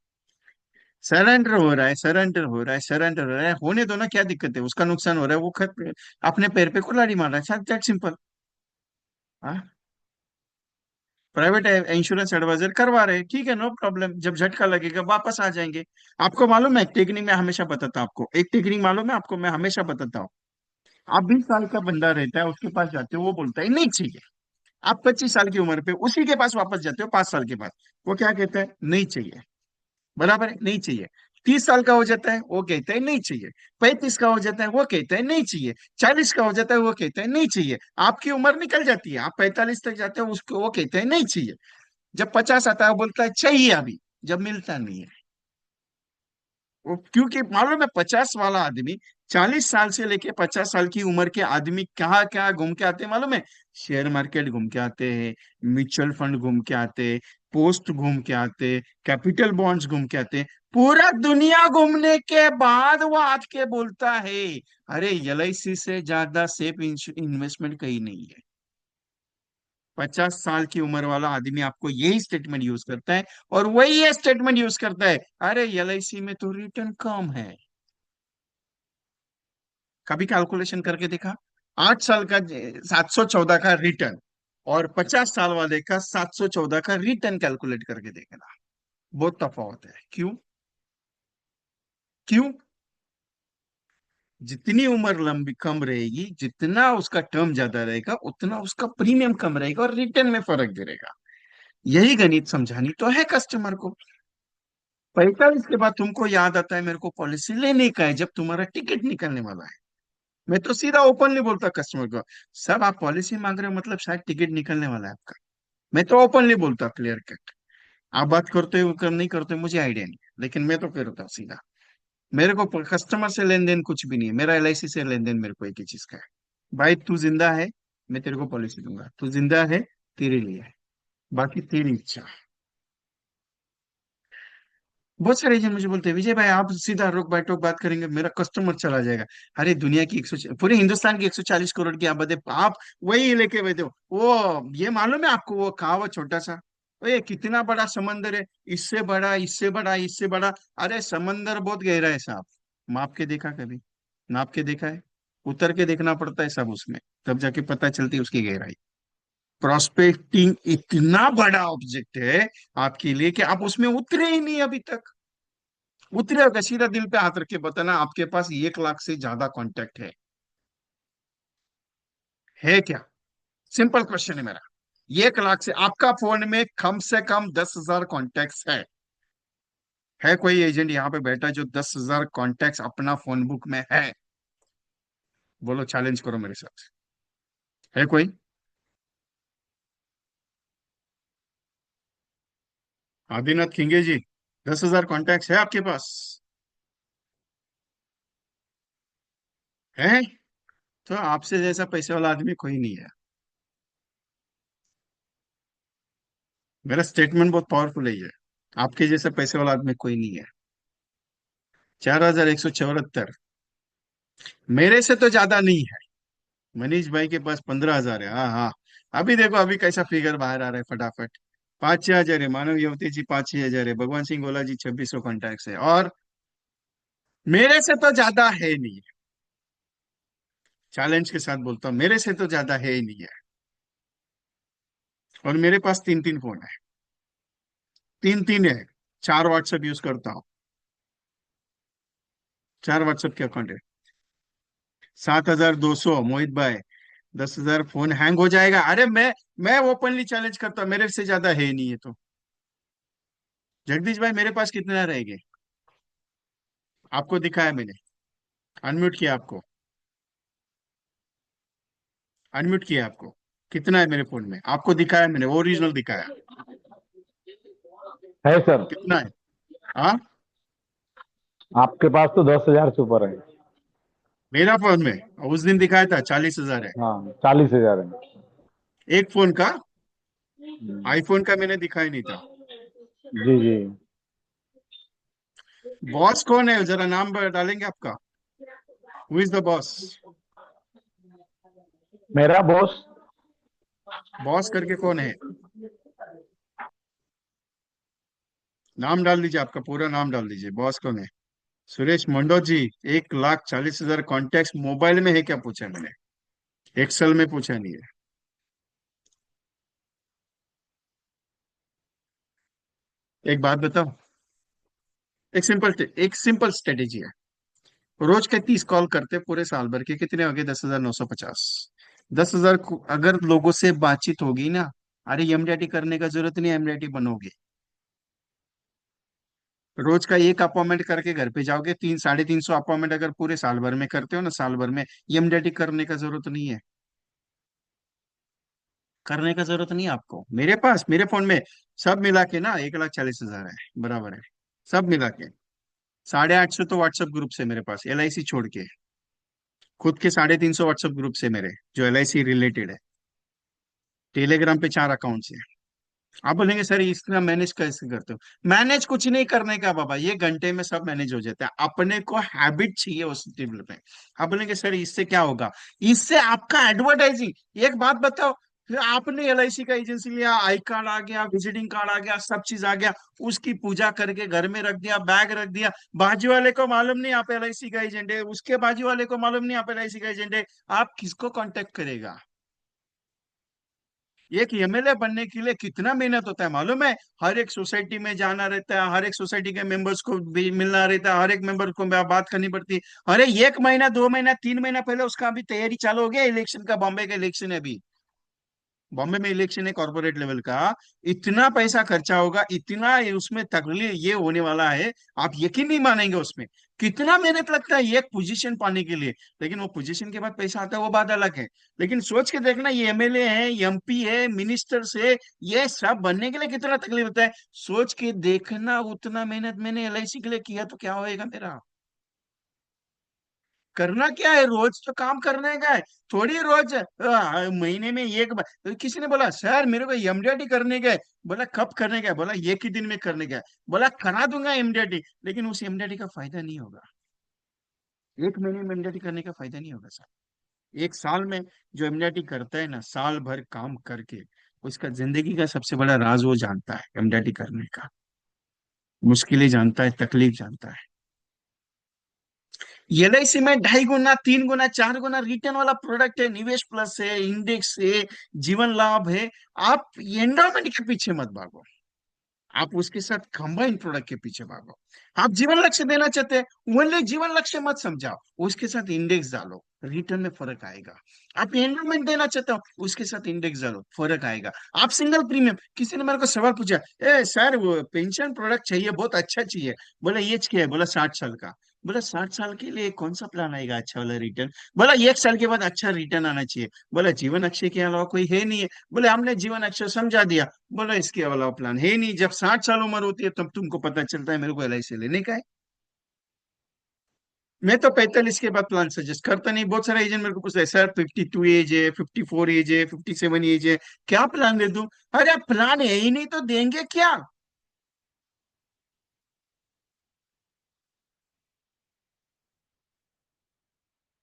सरेंडर हो रहा है, सरेंडर हो रहा है, सरेंडर हो रहा है, होने दो ना, क्या दिक्कत है? उसका नुकसान हो रहा है, वो खत अपने पैर पे कुल्हाड़ी मार रहा है, दैट सिंपल। हाँ, प्राइवेट इंश्योरेंस एडवाइजर करवा रहे हैं, ठीक है, नो प्रॉब्लम। जब झटका लगेगा वापस आ जाएंगे। आपको मालूम है, एक टेक्निक मैं हमेशा बताता हूँ आपको, एक टेक्निक मालूम है आपको, मैं हमेशा बताता हूँ। आप 20 साल का बंदा रहता है, उसके पास जाते हो, वो बोलता है नहीं चाहिए। आप 25 साल की उम्र पे उसी के पास वापस जाते हो 5 साल के बाद, वो क्या कहता है? नहीं चाहिए। बराबर है, नहीं चाहिए। 30 साल का हो जाता है, वो कहता है नहीं चाहिए। 35 का हो जाता है, वो कहता है नहीं चाहिए। 40 का हो जाता है, वो कहता है नहीं चाहिए। आपकी उम्र निकल जाती है, आप 45 तक जाते हो, उसको वो कहते हैं नहीं चाहिए। जब 50 आता है, वो बोलता है चाहिए अभी। जब मिलता नहीं है, वो क्योंकि मालूम है, 50 वाला आदमी 40 साल से लेके 50 साल की उम्र के आदमी कहाँ कहाँ घूम के आते हैं मालूम है? शेयर मार्केट घूम के आते हैं, म्यूचुअल फंड घूम के आते हैं, पोस्ट घूम के आते, कैपिटल बॉन्ड्स घूम के आते, पूरा दुनिया घूमने के बाद वो आके के बोलता है, अरे एलआईसी से ज्यादा सेफ इन्वेस्टमेंट कहीं नहीं है। 50 साल की उम्र वाला आदमी आपको यही स्टेटमेंट यूज करता है, और वही ये स्टेटमेंट यूज करता है, अरे एलआईसी में तो रिटर्न कम है। कभी कैलकुलेशन करके देखा? 8 साल का 714 का रिटर्न, और 50 साल वाले का 714 का रिटर्न कैलकुलेट करके देखना। बहुत तफावत है। क्यों? क्यों? जितनी उम्र लंबी कम रहेगी, जितना उसका टर्म ज्यादा रहेगा, उतना उसका प्रीमियम कम रहेगा और रिटर्न में फर्क गिरेगा। यही गणित समझानी तो है कस्टमर को। 45 के बाद तुमको याद आता है मेरे को पॉलिसी लेने का है, जब तुम्हारा टिकट निकलने वाला है। मैं तो सीधा ओपनली बोलता कस्टमर को, सब आप पॉलिसी मांग रहे हो, मतलब शायद टिकट निकलने वाला है आपका। मैं तो ओपनली बोलता, क्लियर कट। आप बात करते हो कर नहीं करते हो, मुझे आइडिया नहीं, लेकिन मैं तो करता हूँ सीधा। मेरे को कस्टमर से लेन देन कुछ भी नहीं है, मेरा एलआईसी से लेन देन मेरे को एक ही चीज का है। भाई तू जिंदा है, मैं तेरे को पॉलिसी दूंगा, तू जिंदा है, तेरे लिए है, बाकी तेरी इच्छा। बहुत सारे एजेंट मुझे बोलते हैं, विजय भाई आप सीधा रोक बाय टोक बात करेंगे, मेरा कस्टमर चला जाएगा। अरे दुनिया की 100, पूरे हिंदुस्तान की 140 करोड़ की आबादी, आप वही लेके बैठे हो। वो ये मालूम है आपको, वो कहावत छोटा सा, ये कितना बड़ा समंदर है, इससे बड़ा, इससे बड़ा, इससे बड़ा। अरे समंदर बहुत गहरा है साहब। माप के देखा कभी? नाप के देखा है? उतर के देखना पड़ता है सब उसमें, तब जाके पता चलती है उसकी गहराई। प्रोस्पेक्टिंग इतना बड़ा ऑब्जेक्ट है आपके लिए, कि आप उसमें उतरे ही नहीं अभी तक। उतरे होगा, सीधा दिल पे हाथ रख के बताना, आपके पास 1 लाख से ज्यादा कांटेक्ट है क्या? सिंपल क्वेश्चन है मेरा। 1 लाख से, आपका फोन में कम से कम 10,000 कॉन्टेक्ट है कोई एजेंट यहाँ पे बैठा जो 10,000 कॉन्टेक्ट अपना फोन बुक में है? बोलो, चैलेंज करो मेरे साथ। है कोई? आदिनाथ खिंगे जी, 10,000 कॉन्टेक्ट है आपके पास? है? तो आपसे जैसा पैसे वाला आदमी कोई नहीं है। मेरा स्टेटमेंट बहुत पावरफुल है ये। आपके जैसा पैसे वाला आदमी कोई नहीं है। 4174। मेरे से तो ज्यादा नहीं है। मनीष भाई के पास 15,000 है। हाँ हाँ। अभी देखो अभी कैसा फिगर बाहर आ रहा है फटाफट। 5-6 हजार है मानव युवती जी, 5-6 हजार है। भगवान सिंह गोला जी 2600 कॉन्टैक्ट है। और मेरे से तो ज्यादा है नहीं। चैलेंज के साथ बोलता हूँ, मेरे से तो ज्यादा है ही नहीं है। और मेरे पास 3-3 फोन है। 3-3 है। 4 व्हाट्सएप यूज करता हूँ। 4 व्हाट्सएप के अकाउंट है। 7,200 मोहित भाई। 10,000 फोन हैंग हो जाएगा। अरे मैं ओपनली चैलेंज करता हूँ, मेरे से ज्यादा है ही नहीं है तो। जगदीश भाई मेरे पास कितना रहेंगे? आपको दिखाया मैंने। अनम्यूट किया आपको। अनम्यूट किया आपको। कितना है मेरे फोन में आपको दिखाया मैंने, ओरिजिनल दिखाया। है सर। कितना है? हाँ। आपके पास तो 10,000 से ऊपर है। मेरा फोन में उस दिन दिखाया था 40,000 है। हाँ, 40,000 है। एक फोन का। हम्म। आईफोन का मैंने दिखाया नहीं था। जी जी। बॉस कौन है जरा नाम डालेंगे आपका? Who is the boss? मेरा बॉस। बॉस करके कौन है? नाम डाल दीजिए, आपका पूरा नाम डाल दीजिए, बॉस कौन है? सुरेश मंडो जी। 1,40,000 कॉन्टेक्ट मोबाइल में है क्या पूछा मैंने? एक्सेल में पूछा नहीं है। एक बात बताओ। एक सिंपल स्ट्रेटेजी है। रोज के 30 कॉल करते पूरे साल भर के कितने हो गए? 10,950। 10,000 अगर लोगों से बातचीत होगी ना। अरे एमडीआईटी करने का जरूरत नहीं, एमडीआईटी बनोगे। रोज का एक अपॉइंटमेंट करके घर पे जाओगे। 300-350 अपॉइंटमेंट अगर पूरे साल भर में करते हो ना, साल भर में एमडीआईटी करने का जरूरत नहीं है। करने का जरूरत नहीं है आपको। मेरे पास मेरे फोन में सब मिला के ना 1,40,000 है, बराबर है। सब मिला के 850 तो व्हाट्सएप ग्रुप से मेरे पास, एलआईसी छोड़ के। खुद के 350 व्हाट्सएप ग्रुप से मेरे, जो एलआईसी रिलेटेड है। टेलीग्राम पे 4 अकाउंट्स है। आप बोलेंगे सर इसका मैनेज कैसे करते हो? मैनेज कुछ नहीं करने का बाबा, ये घंटे में सब मैनेज हो जाता है। अपने को हैबिट चाहिए उस टेबल पे। आप बोलेंगे सर इससे क्या होगा? इससे आपका एडवर्टाइजिंग। एक बात बताओ। फिर आपने एलआईसी का एजेंसी लिया, आई कार्ड आ गया, विजिटिंग कार्ड आ गया, सब चीज आ गया। उसकी पूजा करके घर में रख दिया, बैग रख दिया। बाजू वाले को मालूम नहीं आप एलआईसी का एजेंट है, उसके बाजू वाले को मालूम नहीं आप एलआईसी का एजेंट है। आप किसको कांटेक्ट करेगा? एक एमएलए बनने के लिए कितना मेहनत होता है मालूम है? हर एक सोसाइटी में जाना रहता है, हर एक सोसाइटी के मेंबर्स को भी मिलना रहता है, हर एक मेंबर को बात करनी पड़ती है। अरे 1 महीना 2 महीना 3 महीना पहले उसका अभी तैयारी चालू हो गया इलेक्शन का। बॉम्बे का इलेक्शन है अभी। बॉम्बे में इलेक्शन है कॉर्पोरेट लेवल का। इतना पैसा खर्चा होगा, इतना उसमें तकलीफ ये होने वाला है। आप यकीन नहीं मानेंगे उसमें कितना मेहनत लगता है एक पोजीशन पाने के लिए। लेकिन वो पोजीशन के बाद पैसा आता है वो बात अलग है। लेकिन सोच के देखना, ये एमएलए है, एमपी है, मिनिस्टर्स है, ये सब बनने के लिए कितना तकलीफ होता है। सोच के देखना, उतना मेहनत मैंने एलआईसी के लिए किया तो क्या होएगा मेरा। करना क्या है? रोज तो काम करने का है। थोड़ी रोज महीने में एक बार। तो किसी ने बोला सर मेरे को एमडीआईटी करने का है। बोला कब करने का है? बोला एक ही दिन में करने का है। बोला करा दूंगा एमडीआईटी, लेकिन उस एमडीआईटी का फायदा नहीं होगा। एक महीने में एमडीआईटी करने का फायदा नहीं होगा सर। एक साल में जो एमडीआईटी करता है ना, साल भर काम करके उसका जिंदगी का सबसे बड़ा राज वो जानता है एमडीआईटी करने का। मुश्किलें जानता है, तकलीफ जानता है। एलआईसी में 2.5 गुना 3 गुना 4 गुना रिटर्न वाला प्रोडक्ट है। निवेश प्लस है, इंडेक्स है, जीवन लाभ है। आप एंडोमेंट के पीछे मत भागो। आप उसके साथ कंबाइन प्रोडक्ट के पीछे भागो। आप जीवन लक्ष्य देना चाहते हैं, ओनली जीवन लक्ष्य मत समझाओ। उसके साथ इंडेक्स डालो, रिटर्न में फर्क आएगा। आप एंडोमेंट देना चाहते हो, उसके साथ इंडेक्स डालो, फर्क आएगा। आप सिंगल प्रीमियम, किसी ने मेरे को सवाल पूछा, ए सर वो पेंशन प्रोडक्ट चाहिए, बहुत अच्छा चाहिए। बोला एज क्या है? बोला 60 साल का। बोला 60 साल के लिए कौन सा प्लान आएगा अच्छा वाला रिटर्न? बोला 1 साल के बाद अच्छा रिटर्न आना चाहिए। बोला जीवन अक्षय के अलावा कोई है नहीं है? बोले हमने जीवन अक्षय समझा दिया। बोला इसके अलावा प्लान है नहीं। जब 60 साल उम्र होती है तब तुमको पता चलता है मेरे को एलआईसी लेने का है। मैं तो 45 के बाद प्लान सजेस्ट करता नहीं। बहुत सारे एजेंट मेरे को पूछते हैं, सर 52 एज है, 54 एज है, 57 एज है, क्या प्लान दे दूं? अरे प्लान है ही नहीं तो देंगे क्या?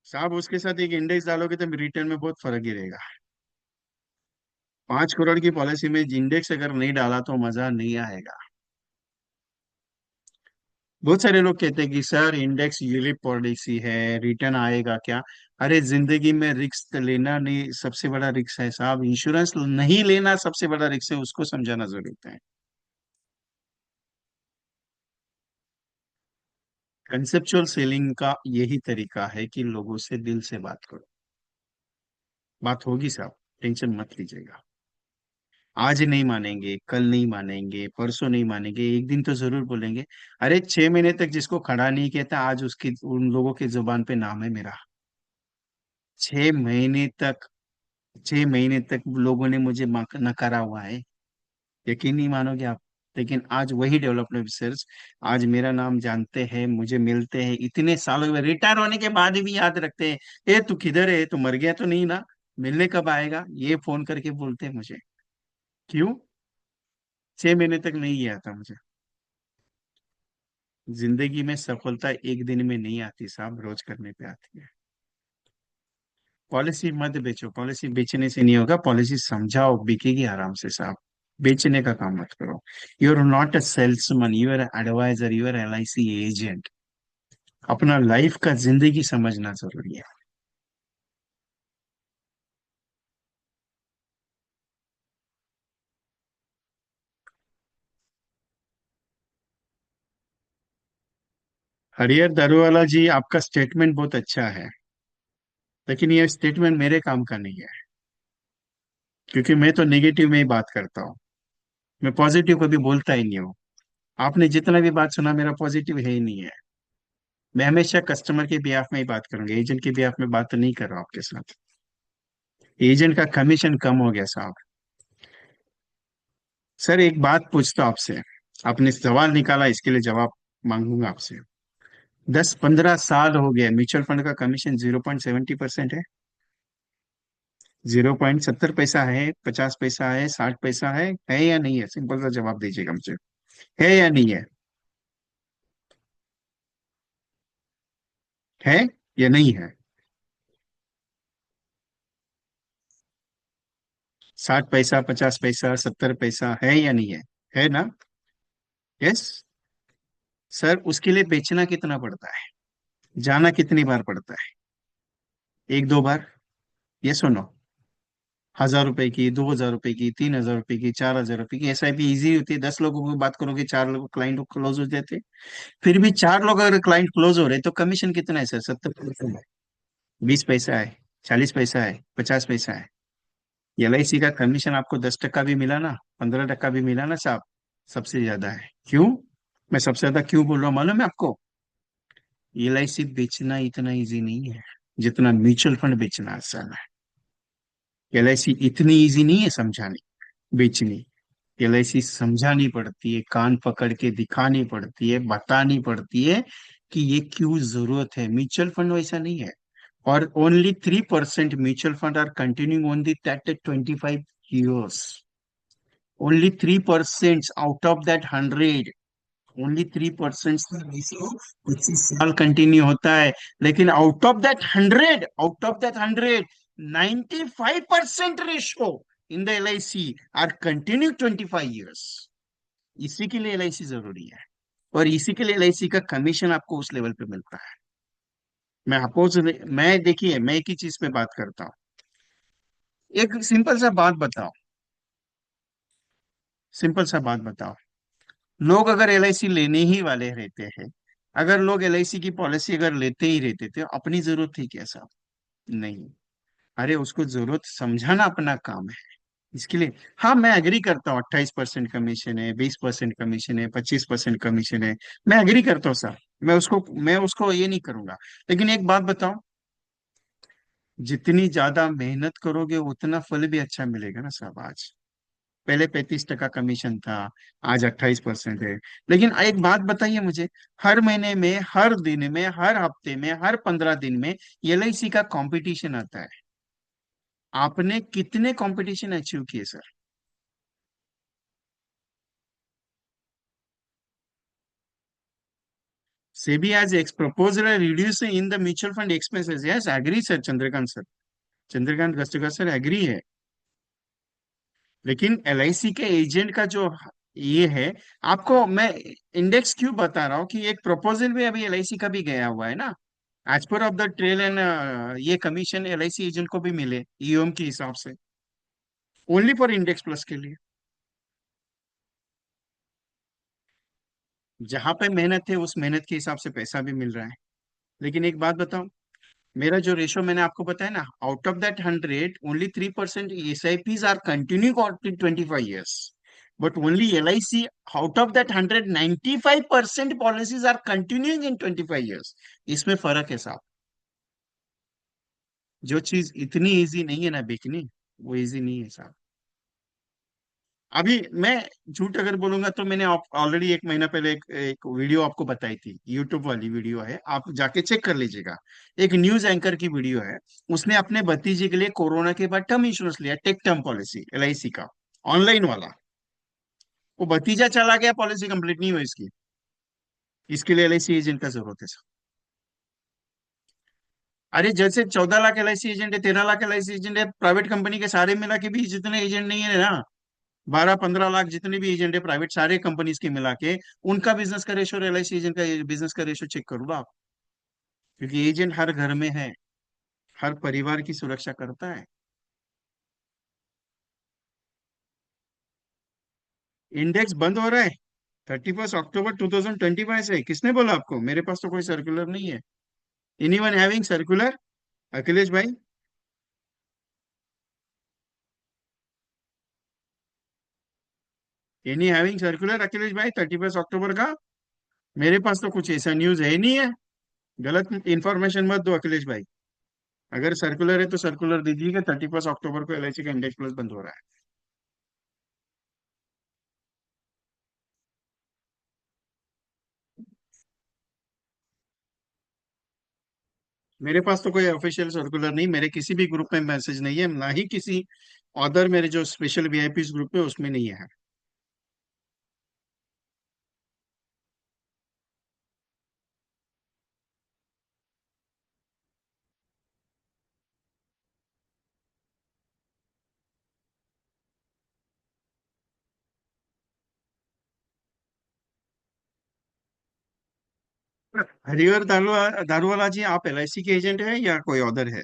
साहब उसके साथ एक इंडेक्स डालोगे तो रिटर्न में बहुत फर्क गिरेगा। 5 करोड़ की पॉलिसी में इंडेक्स अगर नहीं डाला तो मजा नहीं आएगा। बहुत सारे लोग कहते हैं कि सर इंडेक्स यूलिप पॉलिसी है, रिटर्न आएगा क्या? अरे जिंदगी में रिस्क लेना नहीं सबसे बड़ा रिस्क है साहब, इंश्योरेंस नहीं लेना सबसे बड़ा रिस्क है, उसको समझाना जरूरत है। कंसेप्चुअल सेलिंग का यही तरीका है कि लोगों से दिल से बात करो। बात होगी साहब, टेंशन मत लीजिएगा। आज नहीं मानेंगे, कल नहीं मानेंगे, परसों नहीं मानेंगे, एक दिन तो जरूर बोलेंगे। अरे 6 महीने तक जिसको खड़ा नहीं कहता, आज उसकी उन लोगों की जुबान पे नाम है मेरा। 6 महीने तक, 6 महीने तक लोगों ने मुझे नकारा हुआ है, यकीन नहीं मानोगे आप। लेकिन आज वही डेवलपमेंट रिसर्च, आज मेरा नाम जानते हैं, मुझे मिलते हैं, इतने सालों में रिटायर होने के बाद भी याद रखते हैं। ए तू किधर है, तू मर गया तो नहीं ना, मिलने कब आएगा, ये फोन करके बोलते हैं मुझे। क्यों? 6 महीने तक नहीं गया था मुझे। जिंदगी में सफलता एक दिन में नहीं आती साहब, रोज करने पे आती है। पॉलिसी मत बेचो, पॉलिसी बेचने से नहीं होगा, पॉलिसी समझाओ, बिकेगी आराम से साहब। बेचने का काम मत करो। You are not a salesman, you are adviser, you are LIC agent. अपना लाइफ का जिंदगी समझना जरूरी है। हरियर दारूवाला जी, आपका स्टेटमेंट बहुत अच्छा है, लेकिन ये स्टेटमेंट मेरे काम का नहीं है। क्योंकि मैं तो नेगेटिव में ही बात करता हूँ, मैं पॉजिटिव कभी बोलता ही नहीं हूँ। आपने जितना भी बात सुना मेरा पॉजिटिव है ही नहीं है। मैं हमेशा कस्टमर के बिहाफ में ही बात करूंगा, एजेंट के बिहाफ में बात नहीं कर रहा हूँ आपके साथ। एजेंट का कमीशन कम हो गया साहब। सर एक बात पूछता हूं आपसे, आपने सवाल निकाला इसके लिए जवाब मांगूंगा आपसे। 10-15 साल हो गए, म्यूचुअल फंड का कमीशन 0.70% है। 0.70 पैसा है, 50 पैसा है, 60 पैसा है या नहीं है? सिंपल सा जवाब दीजिएगा मुझे, है या नहीं है? है या नहीं है? 60 पैसा, 50 पैसा, 70 पैसा, है या नहीं है? है ना? यस। सर उसके लिए बेचना कितना पड़ता है, जाना कितनी बार पड़ता है? 1-2 बार? ये सुनो, 1000 रुपए की, 2000 रुपए की, 3000 रुपए की, 4000 रुपए की SIP इजी होती है। 10 लोगों की बात करोगे, 4 लोग क्लाइंट क्लोज हो जाते हैं। फिर भी 4 लोग अगर क्लाइंट क्लोज हो रहे हैं, तो कमीशन कितना है सर? 70 पैसा है, 20 पैसा है, 40 पैसा है, 50 पैसा है। LIC का कमीशन आपको 10% भी मिला ना, 15% भी मिला ना साहब, सबसे ज्यादा है। क्यों? मैं सबसे ज्यादा क्यों बोल रहा हूँ मालूम है आपको? LIC बेचना इतना इजी नहीं है जितना म्यूचुअल फंड बेचना आसान है। LIC इतनी इजी नहीं है समझानी, बेचनी। LIC समझानी पड़ती है, कान पकड़ के दिखानी पड़ती है, बतानी पड़ती है कि ये क्यों जरूरत है। म्यूचुअल फंड वैसा नहीं है। और only 3% mutual fund are continuing on the that 25 years। Only 3% out of that 100, only 3% 25 साल कंटिन्यू होता है। लेकिन out of that 100 95% ratio in the LIC are continue 25 years। इसी के लिए LIC जरूरी है, और इसी के लिए LIC का कमीशन आपको उस लेवल पे मिलता है। मैं अपोज, मैं देखिए मैं एक ही चीज पे बात करता हूँ। एक सिंपल सा बात बताओ, सिंपल सा बात बताओ। लोग अगर LIC लेने ही वाले रहते हैं, अगर लोग LIC की पॉलिसी अगर लेते ही रहते थे, अपनी जरूरत थी क्या साहब? नहीं। अरे उसको जरूरत समझाना अपना काम है। इसके लिए हाँ, मैं एग्री करता हूँ, 28% कमीशन है, 20% कमीशन है, 25% कमीशन है। मैं एग्री करता हूँ सर, मैं उसको ये नहीं करूंगा। लेकिन एक बात बताओ, जितनी ज्यादा मेहनत करोगे उतना फल भी अच्छा मिलेगा ना साहब। आज पहले 35% कमीशन था, आज 28% है। लेकिन एक बात बताइए मुझे, हर महीने में, हर दिन में, हर हफ्ते में, हर 15 दिन में एलआईसी का कंपटीशन आता है। आपने कितने कंपटीशन अचीव किए sir? SEBI has proposed a reduce in the mutual fund expenses. Yes, agree sir, Chandrakant sir, Chandrakant Gastkar sir agree है। लेकिन एलआईसी के एजेंट का जो ये है, आपको मैं इंडेक्स क्यों बता रहा हूँ कि एक प्रपोजल भी अभी एलआईसी का भी गया हुआ है ना, as per of the trail and ये कमीशन एलआईसी एजेंट को भी मिले ईओएम के हिसाब से, ओनली फॉर इंडेक्स प्लस के लिए। जहां पे मेहनत है उस मेहनत के हिसाब से पैसा भी मिल रहा है। लेकिन एक बात बताऊं, मेरा जो रेशो मैंने आपको बताया ना, out of that 100 only 3% S I Ps are continue for 25 years, but only L I C out of that 195% policies are continuing in 25 years। इसमें फर्क है साहब। जो चीज इतनी इजी नहीं है ना बिकनी, वो इजी नहीं है साहब। अभी मैं झूठ अगर बोलूंगा तो मैंने ऑलरेडी एक महीना पहले एक वीडियो आपको बताई थी, यूट्यूब वाली वीडियो है, आप जाके चेक कर लीजिएगा। एक न्यूज एंकर की वीडियो है, उसने अपने भतीजे के लिए कोरोना के बाद टर्म इंश्योरेंस लिया, टेक टर्म पॉलिसी एलआईसी का, ऑनलाइन वाला। वो भतीजा चला गया, पॉलिसी कंप्लीट नहीं हुई इसकी। इसके लिए एलआईसी एजेंट का जरूरत है सर। अरे जैसे 14 लाख एलआईसी एजेंट है, 13 लाख एलआईसी एजेंट है, प्राइवेट कंपनी के सारे मिला के भी जितने एजेंट नहीं है ना, 12-15 लाख जितने भी एजेंट है प्राइवेट, सारे कंपनीज के मिला के, उनका बिजनेस का रेशो और एलआईसी एजेंट का बिजनेस का रेशो चेक कर लो आप। क्योंकि एजेंट हर घर में है, हर परिवार की सुरक्षा करता है। इंडेक्स बंद हो रहा है 31 अक्टूबर 2025 से, किसने बोला आपको? मेरे पास तो कोई सर्कुलर नहीं है। Anyone having circular? अखिलेश भाई, एनी हैविंग सर्कुलर अखिलेश भाई 31 अक्टूबर का? मेरे पास तो कुछ ऐसा न्यूज है ही नहीं है। गलत इंफॉर्मेशन मत दो अखिलेश भाई। अगर सर्कुलर है तो सर्कुलर दीजिए कि 31 अक्टूबर को एलआईसी का इंडेक्स प्लस बंद हो रहा है। मेरे पास तो कोई ऑफिशियल सर्कुलर नहीं, मेरे किसी भी ग्रुप में मैसेज नहीं है, ना ही किसी अदर मेरे जो स्पेशल वीआईपी ग्रुप है उसमें नहीं है। हरिहर दारूवाला जी, आप एलआईसी के एजेंट है या कोई अदर है?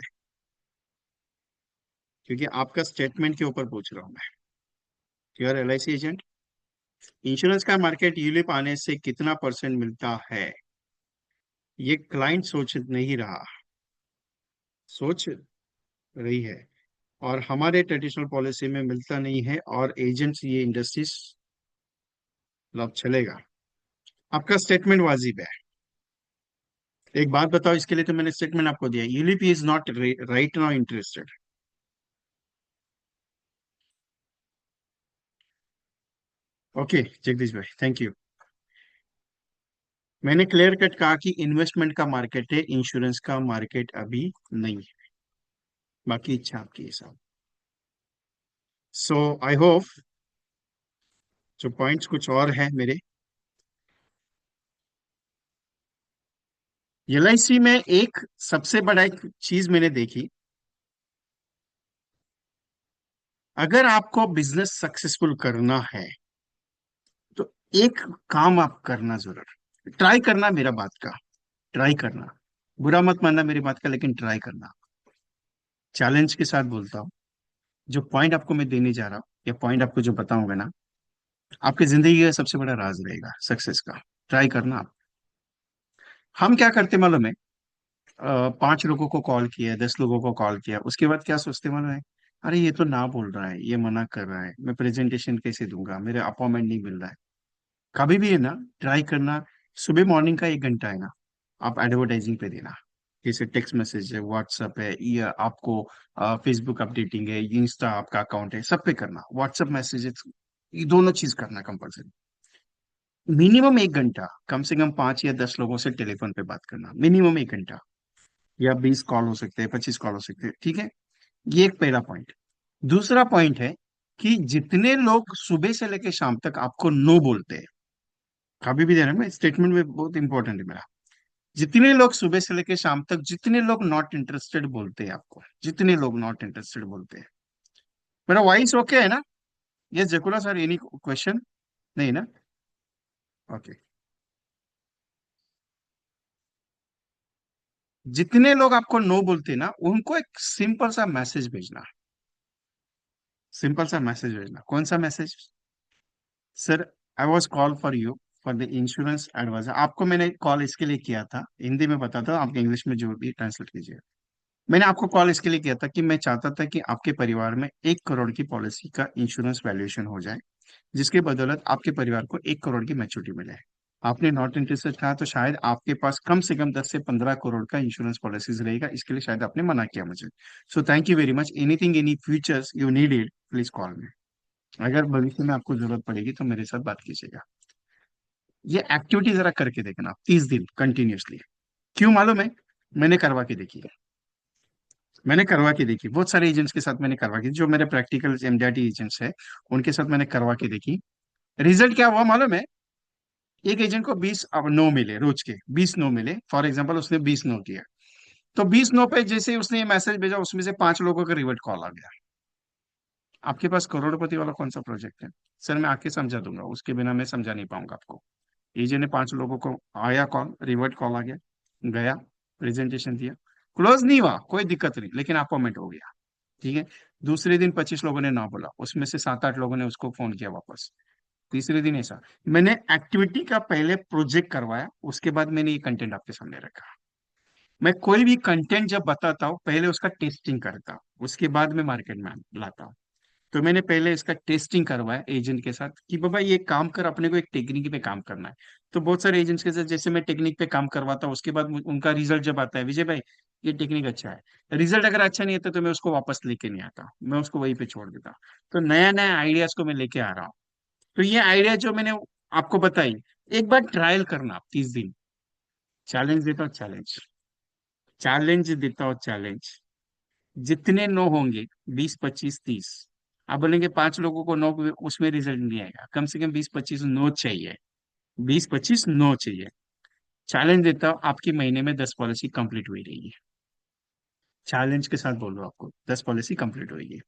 क्योंकि आपका स्टेटमेंट के ऊपर पूछ रहा हूँ मैं। You are LIC agent? Insurance का मार्केट यूलिप आने से कितना परसेंट मिलता है, ये क्लाइंट सोच नहीं रहा, सोच रही है। और हमारे ट्रेडिशनल पॉलिसी में मिलता नहीं है, और एजेंट्स ये इंडस्ट्रीज लाभ चलेगा। आपका स्टेटमेंट वाजिब है। एक बात बताओ, इसके लिए तो मैंने स्टेटमेंट आपको दिया, ULIP is not right now interested. Okay Jagdish भाई, थैंक यू। मैंने क्लियर कट कहा कि इन्वेस्टमेंट का मार्केट है, इंश्योरेंस का मार्केट अभी नहीं है। बाकी इच्छा आपकी है साहब। सो आई होप, जो पॉइंट्स कुछ और है मेरे, एलआईसी में एक सबसे बड़ा एक चीज मैंने देखी, अगर आपको बिजनेस सक्सेसफुल करना है तो एक काम आप करना जरूर, ट्राई करना, मेरा बात का ट्राई करना, बुरा मत मानना मेरी बात का, लेकिन ट्राई करना। चैलेंज के साथ बोलता हूँ, जो पॉइंट आपको मैं देने जा रहा हूँ, या पॉइंट आपको जो बताऊंगा ना, आपकी जिंदगी का सबसे बड़ा राज रहेगा सक्सेस का। ट्राई करना आप। हम क्या करते मालूम है? 5 लोगों को कॉल किया, 10 लोगों को कॉल किया, उसके बाद क्या सोचते मालूम है? अरे ये तो ना बोल रहा है, ये मना कर रहा है, मैं प्रेजेंटेशन कैसे दूंगा, मेरे अपॉइंटमेंट नहीं मिल रहा है। कभी भी है ना, ट्राई करना। सुबह मॉर्निंग का 1 घंटा है ना, आप एडवर्टाइजिंग पे देना। जैसे टेक्स्ट मैसेज है, व्हाट्सएप है, या आपको फेसबुक अपडेटिंग है, इंस्टा आपका अकाउंट है, सब पे करना। व्हाट्सएप मैसेजेस, ये दोनों चीज करना कंपलसरी। मिनिमम 1 घंटा, कम से कम 5 या 10 लोगों से टेलीफोन पे बात करना, मिनिमम 1 घंटा। या 20 कॉल हो सकते हैं, 25 कॉल हो सकते हैं, ठीक है। ये एक पहला पॉइंट। दूसरा पॉइंट है कि जितने लोग सुबह से लेकर शाम तक आपको नो बोलते हैं, कभी भी देना, मैं स्टेटमेंट में बहुत इंपॉर्टेंट है मेरा। जितने लोग सुबह से लेकर शाम तक, जितने लोग नॉट इंटरेस्टेड बोलते हैं आपको, जितने लोग नॉट इंटरेस्टेड बोलते हैं। मेरा वॉइस ओके है ना? Yes Jakula sir, any question? नहीं ना? ओके। जितने लोग आपको नो बोलते हैं ना, उनको एक सिंपल सा मैसेज भेजना। सिंपल सा मैसेज भेजना। कौन सा message? Sir, I was call for you for the insurance adviser. आपको मैंने कॉल इसके लिए किया था, हिंदी में बताता हूँ, आप इंग्लिश में जो भी ट्रांसलेट कीजिए। मैंने आपको कॉल इसके लिए किया था कि मैं चाहता था कि आपके परिवार में 1 करोड़ की पॉलिसी का इंश्योरेंस वैल्यूएशन हो जाए, जिसके बदौलत आपके परिवार को 1 करोड़ की मैच्योरिटी मिले। आपने नॉट इंटरेस्टेड कहा, तो शायद आपके पास कम से कम 10 से 15 करोड़ का इंश्योरेंस पॉलिसीज रहेगा, इसके लिए शायद आपने मना किया मुझे। सो thank you very much. Anything, any futures you needed, please call मी। अगर भविष्य में आपको जरूरत पड़ेगी तो मेरे साथ बात कीजिएगा। ये एक्टिविटी जरा करके देखना, 30 दिन कंटिन्यूअसली। क्यों मालूम है? मैंने करवा के देखी है। मैंने करवा के देखी, बहुत सारे एजेंट्स के साथ मैंने करवा के, जो मेरे प्रैक्टिकल एमडीआरटी एजेंट्स है, उनके साथ मैंने करवा के देखी। रिजल्ट क्या हुआ मालूम है? एक एजेंट को 20 अब नो मिले, रोज के 20 नो मिले। फॉर एग्जाम्पल उसने 20 नो किया, तो 20 नो पे जैसे ही उसने ये मैसेज भेजा, उसमें से 5 लोगों का रिवर्ट कॉल आ गया। आपके पास करोड़पति वाला कौन सा प्रोजेक्ट है? सर मैं आके समझा दूंगा, उसके बिना मैं समझा नहीं पाऊंगा आपको। एजेंट ने 5 लोगों को आया कॉल, रिवर्ट कॉल आ गया, गया, प्रेजेंटेशन दिया, क्लोज नहीं हुआ, कोई दिक्कत नहीं, लेकिन अपॉइंटमेंट हो गया। ठीक है। दूसरे दिन 25 लोगों ने ना बोला, उसमें से 7-8 लोगों ने उसको फोन किया वापस। तीसरे दिन ऐसा। मैंने एक्टिविटी का पहले प्रोजेक्ट करवाया, उसके बाद मैंने ये कंटेंट आपके सामने रखा। मैं कोई भी कंटेंट जब बताता हूँ, पहले उसका टेस्टिंग करता हूँ, उसके बाद में मार्केट में लाता हूँ। तो मैंने पहले इसका टेस्टिंग करवाया एजेंट के साथ कि बाबा ये काम कर, अपने को एक टेक्निक पे काम करना है। तो बहुत सारे एजेंट्स के साथ जैसे मैं टेक्निक पे काम करवाता हूँ, उसके बाद उनका रिजल्ट जब आता है, विजय भाई ये टेक्निक अच्छा है, रिजल्ट अगर अच्छा नहीं आता तो मैं उसको वापस लेके नहीं आता, मैं उसको वहीं पे छोड़ देता। तो नया नया आइडियाज को मैं लेके आ रहा हूँ। तो ये आइडिया जो मैंने आपको बताई, एक बार ट्रायल करना आप 30 दिन। चैलेंज देता हूँ, चैलेंज, चैलेंज देता हूँ, चैलेंज। जितने नो होंगे, 20, 25, 30, आप बोलेंगे 5 लोगों को नो, उसमें रिजल्ट नहीं आएगा, कम से कम 20, 25 नो चाहिए। 20, 25 नो चाहिए। चैलेंज देता हूँ, आपकी महीने में 10 पॉलिसी कंप्लीट हुई रहेगी। चैलेंज के साथ बोल रहा हूँ आपको, 10 पॉलिसी कंप्लीट होगी।